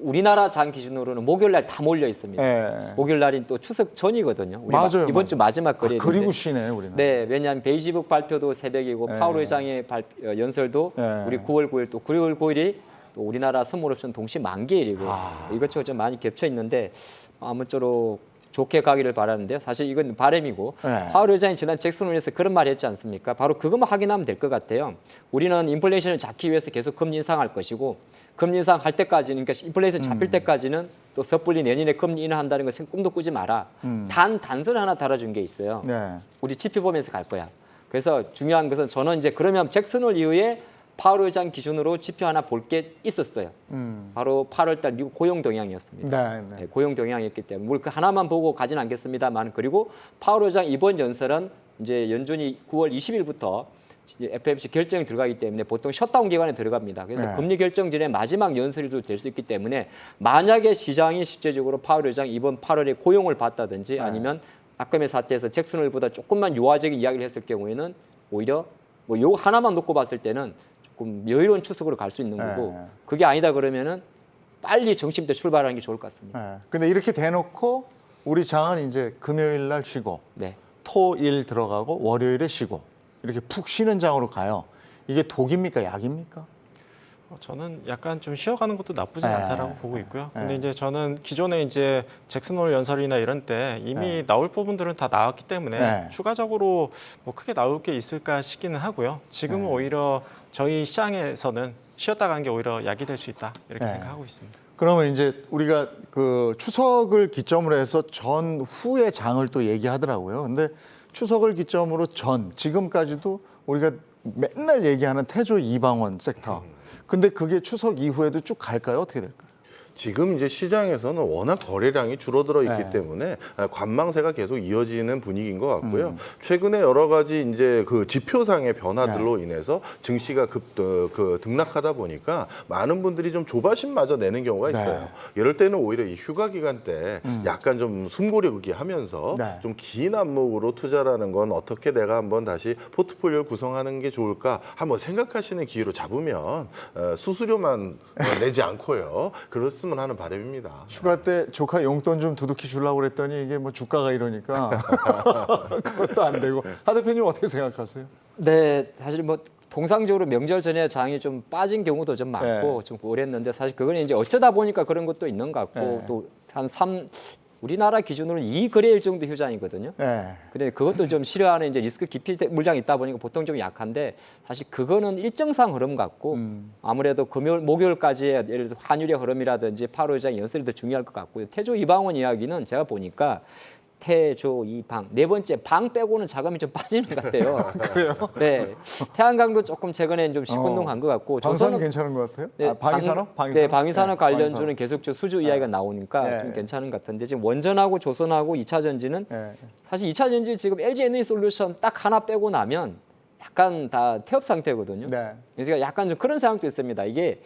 우리나라 장 기준으로는 목요일 날 다 몰려 있습니다. 목요일 날이 또 추석 전이거든요. 우리 맞아요. 이번 주 마지막 거리인데. 그리고 쉬네 우리는. 네, 왜냐하면 베이지북 발표도 새벽이고 파월 회장의 연설도 우리 9월 9일 또 9월 9일이 또 우리나라 선물 옵션 동시 만기일이고 이것저것 좀 많이 겹쳐 있는데 아무쪼록 좋게 가기를 바라는데요. 사실 이건 바람이고 파월 의장이 지난 잭슨홀에서 그런 말 했지 않습니까? 바로 그것만 확인하면 될 것 같아요. 우리는 인플레이션을 잡기 위해서 계속 금리 인상할 것이고 금리 인상할 때까지는 그러니까 인플레이션 잡힐 때까지는 또 섣불리 내년에 금리 인하한다는 것은 꿈도 꾸지 마라. 단서를 하나 달아준 게 있어요. 우리 지표 보면서 갈 거야. 그래서 중요한 것은 저는 이제 그러면 잭슨홀 이후에 파월 의장 기준으로 지표 하나 볼 게 있었어요. 바로 8월 달 미국 고용 동향이었습니다. 고용 동향이었기 때문에 뭘 그 하나만 보고 가진 않겠습니다만 그리고 파월 의장 이번 연설은 이제 연준이 9월 20일부터 FOMC 결정이 들어가기 때문에 보통 셧다운 기간에 들어갑니다. 그래서 금리 결정 전에 마지막 연설도 될 수 있기 때문에 만약에 시장이 실제적으로 파월 의장 이번 8월에 고용을 봤다든지 아니면 아까의 사태에서 잭슨홀보다 조금만 유화적인 이야기를 했을 경우에는 오히려 뭐 요 하나만 놓고 봤을 때는 조금 여유로운 추석으로 갈 수 있는 거고 그게 아니다 그러면은 빨리 정시부터 출발하는 게 좋을 것 같습니다. 네. 근데 이렇게 대놓고 우리 장은 이제 금요일 날 쉬고 네. 토, 일 들어가고 월요일에 쉬고 이렇게 푹 쉬는 장으로 가요. 이게 독입니까? 약입니까? 저는 약간 좀 쉬어가는 것도 나쁘지 네. 않다라고 보고 있고요. 근데 네. 이제 저는 기존에 이제 잭슨홀 연설이나 이런 때 이미 나올 부분들은 다 나왔기 때문에 네. 추가적으로 뭐 크게 나올 게 있을까 싶기는 하고요. 지금은 오히려 저희 시장에서는 쉬었다 가는 게 오히려 약이 될 수 있다 이렇게 네. 생각하고 있습니다. 그러면 이제 우리가 그 추석을 기점으로 해서 전후의 장을 또 얘기하더라고요. 근데 추석을 기점으로 지금까지도 우리가 맨날 얘기하는 태조 이방원 섹터. 근데 그게 추석 이후에도 쭉 갈까요? 어떻게 될까요? 지금 이제 시장에서는 워낙 거래량이 줄어들어 있기 네. 때문에 관망세가 계속 이어지는 분위기인 것 같고요. 최근에 여러 가지 이제 그 지표상의 변화들로 인해서 증시가 등락하다 보니까 많은 분들이 좀 조바심마저 내는 경우가 있어요. 네. 이럴 때는 오히려 이 휴가 기간 때 약간 좀 숨고르기 하면서 네. 좀 긴 안목으로 투자라는 건 어떻게 내가 한번 다시 포트폴리오를 구성하는 게 좋을까 한번 생각하시는 기회로 잡으면 수수료만 내지 않고요. 그렇습니다. 하는 바람입니다. 휴가 때 조카 용돈 좀 두둑히 주려고 그랬더니 이게 뭐 주가가 이러니까 그것도 안 되고. 하 대표님 어떻게 생각하세요? 네, 사실 뭐 통상적으로 명절 전에 장이 좀 빠진 경우도 좀 많고 좀 그랬는데 사실 그건 이제 어쩌다 보니까 그런 것도 있는 것 같고 네. 또 우리나라 기준으로는 2거래일 정도 휴장이거든요. 네. 근데 그것도 좀 싫어하는 이제 리스크 기피 물량이 있다 보니까 보통 좀 약한데 사실 그거는 일정상 흐름 같고 아무래도 금요일 목요일까지의 예를 들어서 환율의 흐름이라든지 8월 시장 연설이 더 중요할 것 같고요. 태조 이방원 이야기는 제가 보니까 태조 이방 네 번째 방 빼고는 자금이 좀 빠지는 것 같아요. 그래요? 네, 태양광도 조금 최근에 좀 시큰둥한 것 같고 방사는 괜찮은 것 같아요? 네, 방위산업? 네, 방위산업 네, 관련주는 계속 저 수주 이야기가 나오니까 네. 좀 괜찮은 것 같은데 지금 원전하고 조선하고 2차 전지는 네. 사실 2차 전지 지금 LG 에너지솔루션 딱 하나 빼고 나면 약간 다 태업 상태거든요. 네. 그래서 약간 좀 그런 생각도 있습니다. 이게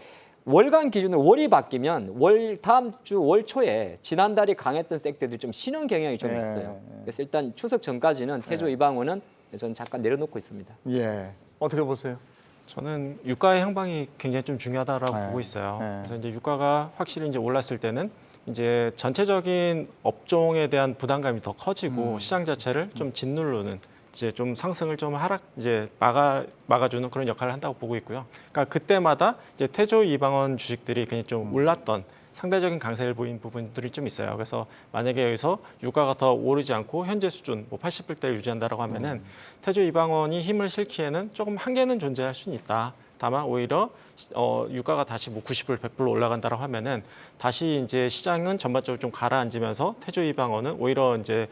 월간 기준으로 월이 바뀌면 다음 주 월 초에 지난달이 강했던 섹터들이 좀 쉬는 경향이 좀 네. 있어요. 그래서 일단 추석 전까지는 태조 이방원은 저는 잠깐 내려놓고 있습니다. 예. 어떻게 보세요? 저는 유가의 향방이 굉장히 좀 중요하다라고 네. 보고 있어요. 네. 그래서 이제 유가가 확실히 이제 올랐을 때는 이제 전체적인 업종에 대한 부담감이 더 커지고 시장 자체를 좀 짓누르는 이제 좀 상승을 좀 막아주는 그런 역할을 한다고 보고 있고요. 그러니까 그때마다 이제 태조 이방원 주식들이 굉장히 좀 올랐던 상대적인 강세를 보인 부분들이 좀 있어요. 그래서 만약에 여기서 유가가 더 오르지 않고 현재 수준 뭐 80불대를 유지한다라고 하면은 태조 이방원이 힘을 실기에는 조금 한계는 존재할 수는 있다. 다만 오히려 유가가 다시 뭐 90불, 100불로 올라간다라고 하면은 다시 이제 시장은 전반적으로 좀 가라앉으면서 태조 이방원은 오히려 이제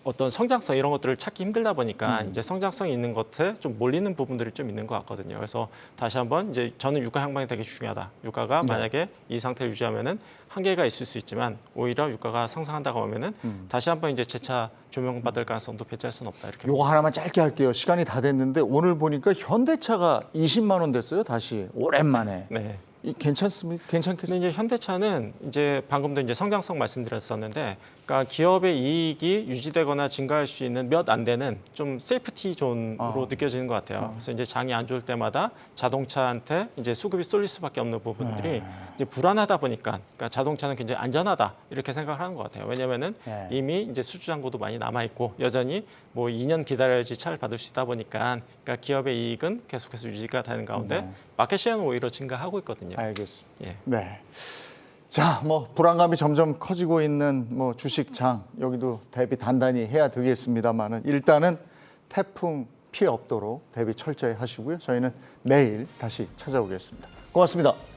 어떤 성장성 이런 것들을 찾기 힘들다 보니까 이제 성장성이 있는 것에 좀 몰리는 부분들이 좀 있는 것 같거든요. 그래서 다시 한번 이제 저는 유가 향방이 되게 중요하다. 유가가 만약에 이 상태를 유지하면은 한계가 있을 수 있지만 오히려 유가가 상승한다고 하면은 다시 한번 이제 재차 조명받을 가능성도 배제할 수는 없다. 이렇게. 요거 하나만 짧게 할게요. 시간이 다 됐는데 오늘 보니까 현대차가 20만 원 됐어요. 다시 오랜만에. 네. 괜찮습니까? 괜찮겠습니까? 근데 이제 현대차는 이제 방금도 이제 성장성 말씀드렸었는데, 그러니까 기업의 이익이 유지되거나 증가할 수 있는 몇 안 되는 좀 세이프티 존으로 느껴지는 것 같아요. 그래서 이제 장이 안 좋을 때마다 자동차한테 이제 수급이 쏠릴 수밖에 없는 부분들이 이제 불안하다 보니까, 그러니까 자동차는 굉장히 안전하다 이렇게 생각을 하는 것 같아요. 왜냐하면은 네. 이미 이제 수주 잔고도 많이 남아 있고 여전히 뭐 2년 기다려야지 차를 받을 수 있다 보니까, 그러니까 기업의 이익은 계속해서 유지가 되는 가운데 마켓 시ェ어는 오히려 증가하고 있거든요. 알겠습니다. 예. 네. 자, 뭐 불안감이 점점 커지고 있는 뭐 주식장 여기도 대비 단단히 해야 되겠습니다만은 일단은 태풍 피해 없도록 대비 철저히 하시고요. 저희는 내일 다시 찾아오겠습니다. 고맙습니다.